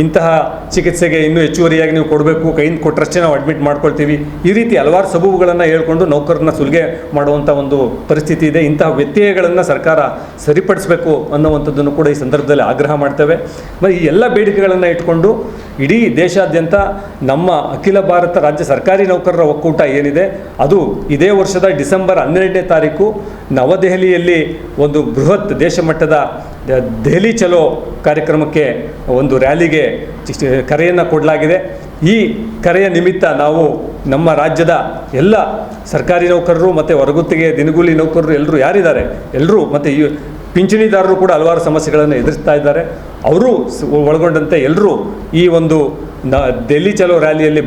ಇಂತಹ ಚಿಕಿತ್ಸೆಗೆ ಇನ್ನೂ ಹೆಚ್ಚುವರಿಯಾಗಿ ನೀವು ಕೊಡಬೇಕು, ಕೈಯಿಂದ ಕೊಟ್ಟರಷ್ಟೇ ನಾವು ಅಡ್ಮಿಟ್ ಮಾಡ್ಕೊಳ್ತೀವಿ, ಈ ರೀತಿ ಹಲವಾರು ಸಬೂಬುಗಳನ್ನು ಹೇಳ್ಕೊಂಡು ನೌಕರರನ್ನ ಸುಲಿಗೆ ಮಾಡುವಂಥ ಒಂದು ಪರಿಸ್ಥಿತಿ ಇದೆ. ಇಂತಹ ವ್ಯತ್ಯಯಗಳನ್ನು ಸರ್ಕಾರ ಸರಿಪಡಿಸಬೇಕು ಅನ್ನುವಂಥದ್ದನ್ನು ಕೂಡ ಈ ಸಂದರ್ಭದಲ್ಲಿ ಆಗ್ರಹ ಮಾಡ್ತೇವೆ. ಈ ಎಲ್ಲ ಬೇಡಿಕೆಗಳನ್ನು ಇಟ್ಕೊಂಡು ಇಡೀ ದೇಶಾದ್ಯಂತ ನಮ್ಮ ಅಖಿಲ ಭಾರತ ರಾಜ್ಯ ಸರ್ಕಾರಿ ನೌಕರರ ಒಕ್ಕೂಟ ಏನಿದೆ ಅದು ಇದೇ ವರ್ಷದ ಡಿಸೆಂಬರ್ 12ನೇ ತಾರೀಕು ನವದೆಹಲಿಯಲ್ಲಿ ಒಂದು ಬೃಹತ್ ದೇಶ ಮಟ್ಟದ ದೆಹಲಿ ಚಲೋ ಕಾರ್ಯಕ್ರಮಕ್ಕೆ ಒಂದು ರ್ಯಾಲಿಗೆ ಕರೆಯನ್ನು ಕೊಡಲಾಗಿದೆ. ಈ ಕರೆಯ ನಿಮಿತ್ತ ನಾವು ನಮ್ಮ ರಾಜ್ಯದ ಎಲ್ಲ ಸರ್ಕಾರಿ ನೌಕರರು ಮತ್ತು ಹೊರಗುತ್ತಿಗೆ ದಿನಗೂಲಿ ನೌಕರರು ಎಲ್ಲರೂ ಯಾರಿದ್ದಾರೆ ಎಲ್ಲರೂ ಮತ್ತು ಈ ಪಿಂಚಣಿದಾರರು ಕೂಡ ಹಲವಾರು ಸಮಸ್ಯೆಗಳನ್ನು ಎದುರಿಸ್ತಾ ಇದ್ದಾರೆ. ಅವರು ಒಳಗೊಂಡಂತೆ ಎಲ್ಲರೂ ಈ ಒಂದು ದೆಹಲಿ ಚಲೋ ರ್ಯಾಲಿಯಲ್ಲಿ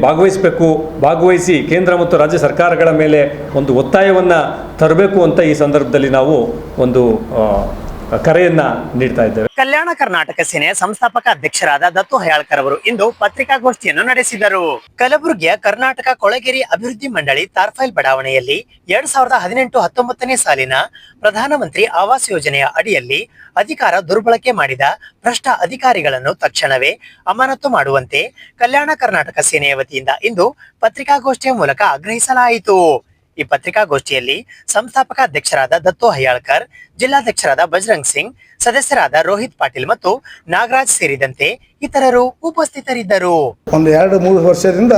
ಭಾಗವಹಿಸಿ ಕೇಂದ್ರ ಮತ್ತು ರಾಜ್ಯ ಸರ್ಕಾರಗಳ ಮೇಲೆ ಒಂದು ಒತ್ತಾಯವನ್ನು ತರಬೇಕು ಅಂತ ಈ ಸಂದರ್ಭದಲ್ಲಿ ನಾವು ಒಂದು ಕರೆಯನ್ನ ನೀಡ್ತಾ ಇದ್ದೇವೆ. ಕಲ್ಯಾಣ ಕರ್ನಾಟಕ ಸೇನೆಯ ಸಂಸ್ಥಾಪಕ ಅಧ್ಯಕ್ಷರಾದ ದತ್ತು ಹಯಾಳ್ಕರ್ ಅವರು ಇಂದು ಪತ್ರಿಕಾಗೋಷ್ಠಿಯನ್ನು ನಡೆಸಿದರು. ಕಲಬುರಗಿಯ ಕರ್ನಾಟಕ ಕೊಳಗೇರಿ ಅಭಿವೃದ್ಧಿ ಮಂಡಳಿ ತಾರ್ಫೈಲ್ ಬಡಾವಣೆಯಲ್ಲಿ 2018-19 ಸಾಲಿನ ಪ್ರಧಾನಮಂತ್ರಿ ಆವಾಸ್ ಯೋಜನೆಯ ಅಡಿಯಲ್ಲಿ ಅಧಿಕಾರ ದುರ್ಬಳಕೆ ಮಾಡಿದ ಭ್ರಷ್ಟ ಅಧಿಕಾರಿಗಳನ್ನು ತಕ್ಷಣವೇ ಅಮಾನತು ಮಾಡುವಂತೆ ಕಲ್ಯಾಣ ಕರ್ನಾಟಕ ಸೇನೆಯ ವತಿಯಿಂದ ಇಂದು ಪತ್ರಿಕಾಗೋಷ್ಠಿಯ ಮೂಲಕ ಆಗ್ರಹಿಸಲಾಯಿತು. ಈ ಪತ್ರಿಕಾಗೋಷ್ಠಿಯಲ್ಲಿ ಸಂಸ್ಥಾಪಕ ಅಧ್ಯಕ್ಷರಾದ ದತ್ತು ಹಯಾಳ್ಕರ್, ಜಿಲ್ಲಾಧ್ಯಕ್ಷರಾದ ಬಜರಂಗ್ ಸಿಂಗ್, ಸದಸ್ಯರಾದ ರೋಹಿತ್ ಪಾಟೀಲ್ ಮತ್ತು ನಾಗರಾಜ್ ಸೇರಿದಂತೆ ಇತರರು ಉಪಸ್ಥಿತರಿದ್ದರು. ಒಂದು 2-3 ವರ್ಷದಿಂದ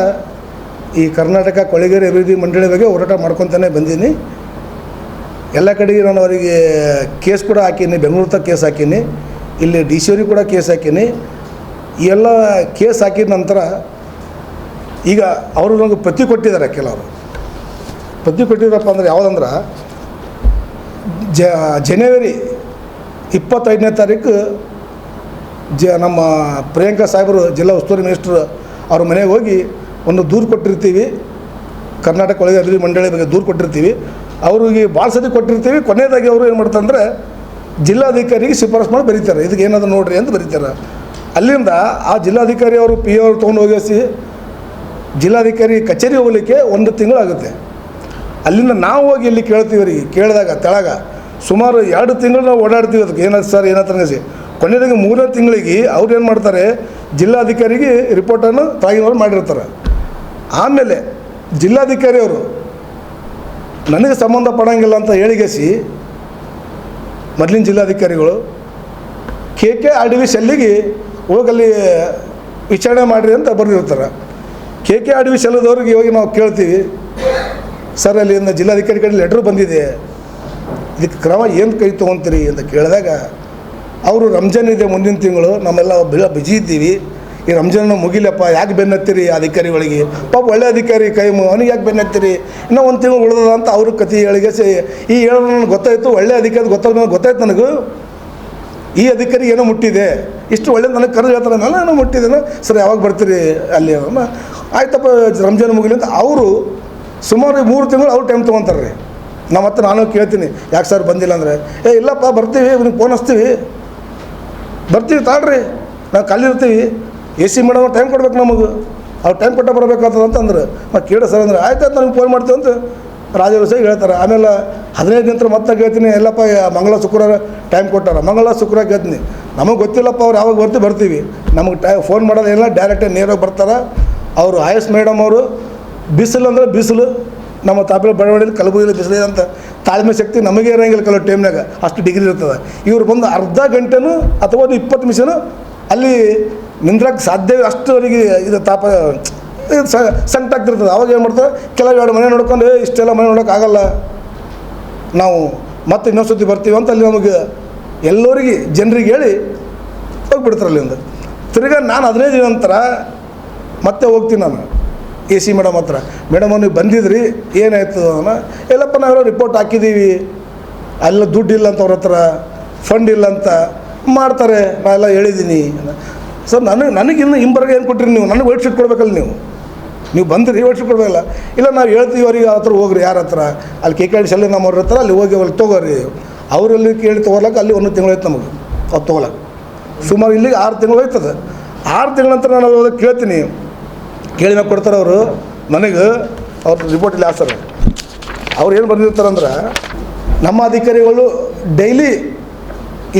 ಈ ಕರ್ನಾಟಕ ಕೊಳಗೇರಿ ಅಭಿವೃದ್ಧಿ ಮಂಡಳಿ ಬಗ್ಗೆ ಹೋರಾಟ ಮಾಡ್ಕೊತಾನೆ ಬಂದೀನಿ. ಎಲ್ಲ ಕಡೆಗೆ ನಾನು ಅವರಿಗೆ ಕೇಸ್ ಕೂಡ ಹಾಕೀನಿ, ಬೆಂಗಳೂರು ತಕ್ಕ ಕೇಸ್ ಹಾಕೀನಿ, ಇಲ್ಲಿ ಡಿ ಸಿ ಅವ್ರಿಗೆ ಕೂಡ ಕೇಸ್ ಹಾಕೀನಿ. ಎಲ್ಲ ಕೇಸ್ ಹಾಕಿದ ನಂತರ ಈಗ ಅವರು ನನಗೆ ಪ್ರತಿ ಕೊಟ್ಟಿದ್ದಾರೆ. ಕೆಲವರು ಪ್ರತಿ ಕೊಟ್ಟಿದ್ರಪ್ಪ ಅಂದರೆ ಯಾವುದಂದ್ರೆ ಜನವರಿ 25ನೇ ತಾರೀಕು ನಮ್ಮ ಪ್ರಿಯಾಂಕಾ ಸಾಹೇಬರು ಜಿಲ್ಲಾ ಉಸ್ತುವಾರಿ ಮಿನಿಸ್ಟ್ರು ಅವ್ರ ಮನೆಗೆ ಹೋಗಿ ಒಂದು ದೂರು ಕೊಟ್ಟಿರ್ತೀವಿ. ಕರ್ನಾಟಕ ಕೊಳಗೇರಿ ಅಭಿವೃದ್ಧಿ ಮಂಡಳಿ ಬಗ್ಗೆ ದೂರು ಕೊಟ್ಟಿರ್ತೀವಿ. ಅವ್ರಿಗೆ ಭಾಳ ಸತಿ ಕೊಟ್ಟಿರ್ತೀವಿ. ಕೊನೆಯದಾಗಿ ಅವರು ಏನು ಮಾಡ್ತಾರೆ, ಜಿಲ್ಲಾಧಿಕಾರಿಗೆ ಶಿಫಾರಸು ಮಾಡಿ ಬರೀತಾರೆ, ಇದಕ್ಕೆ ಏನಾದರೂ ನೋಡ್ರಿ ಅಂತ ಬರೀತಾರೆ. ಅಲ್ಲಿಂದ ಆ ಜಿಲ್ಲಾಧಿಕಾರಿ ಅವರು ಪಿ ಅವರು ತೊಗೊಂಡು ಹೋಗಿಸಿ ಜಿಲ್ಲಾಧಿಕಾರಿ ಕಚೇರಿ ಹೋಗಲಿಕ್ಕೆ 1 ತಿಂಗಳಾಗುತ್ತೆ. ಅಲ್ಲಿಂದ ನಾವು ಹೋಗಿ ಇಲ್ಲಿ ಕೇಳ್ತೀವಿ. ಅವರಿಗೆ ಕೇಳಿದಾಗ ತೆಳಗ ಸುಮಾರು 2 ತಿಂಗಳು ನಾವು ಓಡಾಡ್ತೀವಿ. ಅದಕ್ಕೆ ಏನಾದ್ರು ಸರ್ ಏನಾದ್ರು ಅನಿಸಿ ಕೊನೆಯದಾಗಿ 3ನೇ ತಿಂಗಳಿಗೆ ಅವ್ರು ಏನು ಮಾಡ್ತಾರೆ, ಜಿಲ್ಲಾಧಿಕಾರಿಗೆ ರಿಪೋರ್ಟನ್ನು ತಾಗಿನವ್ರು ಮಾಡಿರ್ತಾರೆ. ಆಮೇಲೆ ಜಿಲ್ಲಾಧಿಕಾರಿ ಅವರು ನನಗೆ ಸಂಬಂಧಪಡಂಗಿಲ್ಲ ಅಂತ ಹೇಳಿಗೆಸಿ ಮೊದಲಿನ ಜಿಲ್ಲಾಧಿಕಾರಿಗಳು KK ಸೆಲ್ಲಿಗೆ ಹೋಗಲ್ಲಿ ವಿಚಾರಣೆ ಮಾಡಿರಿ ಅಂತ ಬರೆದಿರ್ತಾರೆ. KK ಸೆಲ್ಲದವ್ರಿಗೆ ಹೋಗಿ ನಾವು ಕೇಳ್ತೀವಿ, ಸರ್ ಅಲ್ಲಿಂದ ಜಿಲ್ಲಾಧಿಕಾರಿ ಕಡೆ ಲೆಟ್ರ್ ಬಂದಿದೆ, ಇದಕ್ಕೆ ಕ್ರಮ ಏನು ಕೈ ತೊಗೊತೀರಿ ಅಂತ ಕೇಳಿದಾಗ ಅವರು ರಂಜಾನ್ ಇದೆ ಮುಂದಿನ ತಿಂಗಳು, ನಮ್ಮೆಲ್ಲ ಬಿಜಿ ಇದ್ದೀವಿ, ಈ ರಂಜಾನ್ ಮುಗಿಲಪ್ಪ, ಯಾಕೆ ಬೆನ್ನತ್ತೀರಿ ಅಧಿಕಾರಿಗಳಿಗೆ, ಪಾಪ ಒಳ್ಳೆ ಅಧಿಕಾರಿ ಅವನಿಗೆ ಯಾಕೆ ಬೆನ್ನತ್ತೀರಿ, ಇನ್ನೂ 1 ತಿಂಗಳು ಉಳಿದ ಅಂತ ಅವ್ರ ಕತೆ ಹೇಳಿಗೆ ಈ ಹೇಳೋದು ನನಗೆ ಗೊತ್ತಾಯಿತು. ಒಳ್ಳೆ ಅಧಿಕಾರಿ ಗೊತ್ತಾಯ್ತು ನನಗೂ, ಈ ಅಧಿಕಾರಿ ಏನೋ ಮುಟ್ಟಿದೆ, ಇಷ್ಟು ಒಳ್ಳೆ ನನಗೆ ಕರೆದು ಹೇಳ್ತಾರೆ, ನಾನು ಏನೋ ಮುಟ್ಟಿದ್ದೇನೆ ಸರ್, ಯಾವಾಗ ಬರ್ತೀರಿ ಅಲ್ಲಿ ಅವನ್ನ, ಆಯ್ತಪ್ಪ ರಂಜಾನ್ ಮುಗಿಲಿ ಅಂತ ಅವರು ಸುಮಾರು 3 ತಿಂಗಳು ಅವ್ರು ಟೈಮ್ ತೊಗೊತಾರೆ ರೀ. ನಾನು ಕೇಳ್ತೀನಿ, ಯಾಕೆ ಸರ್ ಬಂದಿಲ್ಲ ಅಂದರೆ, ಇಲ್ಲಪ್ಪ ಬರ್ತೀವಿ, ನಿಮ್ಗೆ ಫೋನ್ ಹಚ್ತೀವಿ, ಬರ್ತೀವಿ ತಾಳ್ರಿ, ನಾವು ಕಲ್ಲಿರ್ತೀವಿ, AC ಮೇಡಮ್ ಅವ್ರು ಟೈಮ್ ಕೊಡ್ಬೇಕು ನಮಗೆ, ಅವ್ರು ಟೈಮ್ ಕೊಟ್ಟ ಬರಬೇಕಾಗ್ತದೆ ಅಂತಂದ್ರೆ ಕೇಳಿ ಸರ್ ಅಂದರೆ ಆಯ್ತು ನನಗೆ ಫೋನ್ ಮಾಡ್ತೀವಿ ಅಂತ ರಾಜರು ಸಹ ಹೇಳ್ತಾರೆ. ಆಮೇಲೆ 15 ನಂತರ ಮತ್ತೆ ಕೇಳ್ತೀನಿ, ಎಲ್ಲಪ್ಪ ಮಂಗಳವಾರ ಶುಕ್ರವಾರ ಟೈಮ್ ಕೊಟ್ಟಾರ, ಮಂಗಳವಾರ ಶುಕ್ರವಾರ ಕೇಳ್ತೀನಿ, ನಮಗೆ ಗೊತ್ತಿಲ್ಲಪ್ಪ ಅವ್ರು ಯಾವಾಗ ಬರ್ತೀವಿ, ನಮಗೆ ಫೋನ್ ಮಾಡೋದೇನಿಲ್ಲ, ಡೈರೆಕ್ಟಾಗಿ ನೇರಾಗಿ ಬರ್ತಾರೆ. ಅವರು IS ಮೇಡಮ್ ಅವರು ಬಿಸಿಲು ಅಂದರೆ ಬಿಸಿಲು, ನಮ್ಮ ತಾಪೇಲ್ ಬಡವಳಿಯಲ್ಲಿ ಕಲಬುರಗಿಯಲ್ಲಿ ಬಿಸಿಲಿದೆ ಅಂತ ತಾಳ್ಮೆ ಶಕ್ತಿ ನಮಗೆ ಇರೋಂಗಿಲ್ಲ ಕೆಲವು ಟೈಮ್ನಾಗ, ಅಷ್ಟು ಡಿಗ್ರಿ ಇರ್ತದೆ. ಇವರು ಬಂದು ಅರ್ಧ ಗಂಟೆನೂ ಅಥವಾ 20 ನಿಮಿಷನೂ ಅಲ್ಲಿ ನಿಂದ್ರಕ್ಕೆ ಸಾಧ್ಯವೇ ಅಷ್ಟು ಅವರಿಗೆ ಇದು ತಾಪ ಸಂಕಟ ಆಗ್ತಿರ್ತದೆ. ಅವಾಗ ಏನು ಮಾಡ್ತಾರೆ, ಕೆಲವು 2 ಮನೆ ನೋಡ್ಕೊಂಡು ಇಷ್ಟೆಲ್ಲ ಮನೆ ನೋಡೋಕ್ಕಾಗಲ್ಲ, ನಾವು ಮತ್ತೆ ಇನ್ನೊಂದು ಸತಿ ಬರ್ತೀವಿ ಅಂತ ಅಲ್ಲಿ ನಮಗೆ ಎಲ್ಲರಿಗೆ ಜನರಿಗೆ ಹೇಳಿ ಹೋಗಿಬಿಡ್ತಾರೆ ಅಲ್ಲಿಂದ. ತಿರ್ಗಾ ನಾನು 15 ದಿನ ನಂತರ ಮತ್ತೆ ಹೋಗ್ತೀನಿ ನಾನು AC ಮೇಡಮ್ ಹತ್ರ, ಮೇಡಮ್ ನೀವು ಬಂದಿದ್ರಿ ಏನಾಯಿತು ಅನ್ನೋ, ಎಲ್ಲಪ್ಪ ನಾವೆಲ್ಲ ರಿಪೋರ್ಟ್ ಹಾಕಿದ್ದೀವಿ, ಅಲ್ಲ ದುಡ್ಡು ಇಲ್ಲ ಅಂತ ಅವ್ರ ಹತ್ರ, ಫಂಡ್ ಇಲ್ಲ ಅಂತ ಮಾಡ್ತಾರೆ, ನಾನೆಲ್ಲ ಹೇಳಿದ್ದೀನಿ ಸರ್. ನನಗಿನ್ನು ಹಿಂಬರ್ಗೆ ಏನು ಕೊಟ್ಟಿರಿ ನೀವು, ನನಗೆ ವೈಟ್ ಶೀಟ್ ಕೊಡಬೇಕಲ್ಲ, ನೀವು ಬಂದಿರಿ ವೈಟ್ ಶೀಟ್ ಕೊಡಬೇಕಲ್ಲ. ಇಲ್ಲ ನಾವು ಹೇಳ್ತೀವಿ ಅವ್ರಿಗೆ ಹತ್ರ ಹೋಗ್ರಿ, ಯಾರ ಹತ್ರ ಅಲ್ಲಿ KK ಸೆಲ್ಲಿ ನಮ್ಮವ್ರ ಹತ್ರ ಅಲ್ಲಿ ಹೋಗಿ ಅಲ್ಲಿ ತೊಗೋರಿ, ಅವರಲ್ಲಿ ಕೇಳಿ ತೊಗೊಳಕ್ಕೆ ಅಲ್ಲಿ 1 ತಿಂಗಳು ಆಯ್ತು ನಮಗೆ ಅದು ತೊಗೊಳಕ್ಕೆ. ಸುಮಾರು ಇಲ್ಲಿಗೆ 6 ತಿಂಗಳು ಹೋಯ್ತದೆ. 6 ತಿಂಗಳ ನಂತರ ನಾನು ಹೋದಾಗ ಕೇಳ್ತೀನಿ, ಕೇಳಿನ ಕೊಡ್ತಾರೆ ಅವರು ನನಗೆ, ಅವ್ರ ರಿಪೋರ್ಟಲ್ಲಿ ಹಾಕ್ತಾರೆ. ಅವ್ರು ಏನು ಬಂದಿರ್ತಾರಂದ್ರೆ, ನಮ್ಮ ಅಧಿಕಾರಿಗಳು ಡೈಲಿ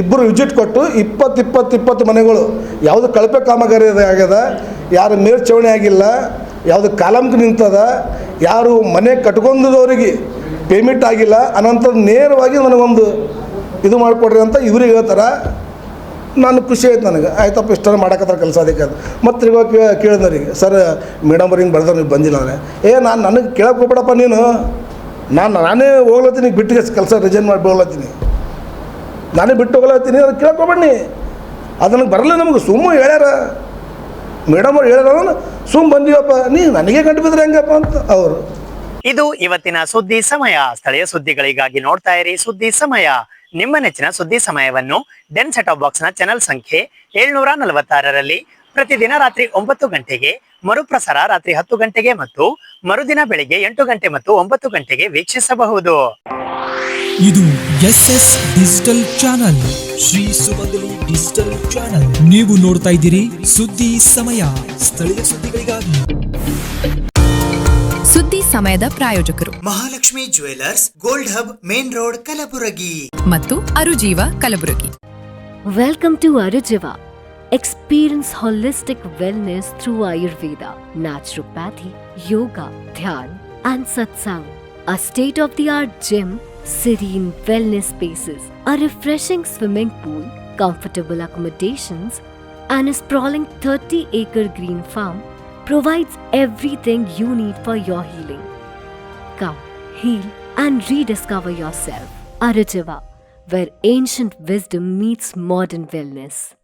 2 ವಿಸಿಟ್ ಕೊಟ್ಟು 20 ಮನೆಗಳು ಯಾವುದು ಕಳಪೆ ಕಾಮಗಾರಿ ಆಗ್ಯದ, ಯಾರು ಮೇಲ್ಛಾವಣಿ ಆಗಿಲ್ಲ, ಯಾವುದು ಕಾಲಂಕ್ ನಿಂತದ, ಯಾರು ಮನೆ ಕಟ್ಕೊಂಡದವರಿಗೆ ಪೇಮೆಂಟ್ ಆಗಿಲ್ಲ ಅನ್ನೋಂಥದ್ದು ನೇರವಾಗಿ ನನಗೊಂದು ಇದು ಮಾಡಿಕೊಡ್ರಿ ಅಂತ ಇವ್ರಿಗೆ ಹೇಳ್ತಾರೆ. ನಾನು ಖುಷಿ ಆಯ್ತು, ನನಗೆ ಆಯ್ತಪ್ಪ ಇಷ್ಟರ ಮಾಡಕತ್ತಾರೆ ಕೆಲಸ. ಅದಕ್ಕೆ ಮತ್ತು ಇವಾಗ ಕೇಳಿದವ್ರಿಗೆ, ಸರ್ ಮೇಡಮ್ ಅವ್ರು ಹಿಂಗೆ ಬರ್ದವ್ರು ನೀವು ಬಂದಿಲ್ಲ ಅಂದರೆ, ನನಗೆ ಕೇಳಕ್ಕೆ ಹೋಗ್ಬೇಡಪ್ಪ ನೀನು, ನಾನೇ ಹೋಗ್ಲತ್ತೀನಿ, ಬಿಟ್ಟು ಕೆಲಸ ರಿಸೈನ್ ಮಾಡಿ ಹೋಗ್ಲತ್ತೀನಿ, ನಾನೇ ಬಿಟ್ಟು ಹೋಗ್ಲತ್ತೀನಿ, ಅದಕ್ಕೆ ಕೇಳಕ್ಕೆ ಹೋಗ್ಬೇಡಿ, ಅದು ನನಗೆ ಬರಲ್ಲ, ನಮಗೆ ಸುಮ್ಮನೆ ಹೇಳ್ಯಾರ ಮೇಡಮ್ ಅವ್ರು ಹೇಳ್ಯಾರ, ಸುಮ್ಮ ಬಂದೀವಪ್ಪ, ನನಗೆ ಗಂಟು ಬಿದ್ದರೆ ಹೆಂಗಪ್ಪ ಅಂತ ಅವರು. ಇದು ಇವತ್ತಿನ ಸುದ್ದಿ ಸಮಯ. ಸ್ಥಳೀಯ ಸುದ್ದಿಗಳಿಗಾಗಿ ನೋಡ್ತಾ ಇರಿ ಸುದ್ದಿ ಸಮಯ. ನಿಮ್ಮ ನೆಚ್ಚಿನ ಸುದ್ದಿ ಸಮಯವನ್ನು ಡೆನ್ ಸೆಟ್ ಆಫ್ ಬಾಕ್ಸ್ ನ ಚಾನೆಲ್ ಸಂಖ್ಯೆ 746ರಲ್ಲಿ ಪ್ರತಿದಿನ ರಾತ್ರಿ 9 ಗಂಟೆಗೆ, ಮರುಪ್ರಸಾರ ರಾತ್ರಿ 10 ಗಂಟೆಗೆ ಮತ್ತು ಮರುದಿನ ಬೆಳಿಗ್ಗೆ 8 ಗಂಟೆ ಮತ್ತು 9 ಗಂಟೆಗೆ ವೀಕ್ಷಿಸಬಹುದು. ಇದು SS ಡಿಜಿಟಲ್ ಚಾನಲ್, ಶ್ರೀ ಸುಮಂಗಲಿ ಡಿಜಿಟಲ್ ಚಾನಲ್. ನೀವು ನೋಡ್ತಾ ಇದ್ದೀರಿ ಸುದ್ದಿ ಸಮಯ, ಸ್ಥಳೀಯ ಸುದ್ದಿಗಳಿಗಾಗಿ. ಸುದ್ದಿ ಸಮಯದ ಪ್ರಾಯೋಜಕರು Mahalakshmi jewellers, gold hub, main road, Kalaburagi ಮತ್ತು ಅರುಜೀವ Kalaburagi. Welcome to Arujiva. Experience holistic wellness through Ayurveda, naturopathy, yoga, dhyan, and satsang. A state-of-the-art gym, serene wellness spaces, a refreshing swimming pool, comfortable accommodations, and a sprawling 30-acre green farm provides everything you need for your healing. Come, heal, and rediscover yourself. Arujiva, where ancient wisdom meets modern wellness.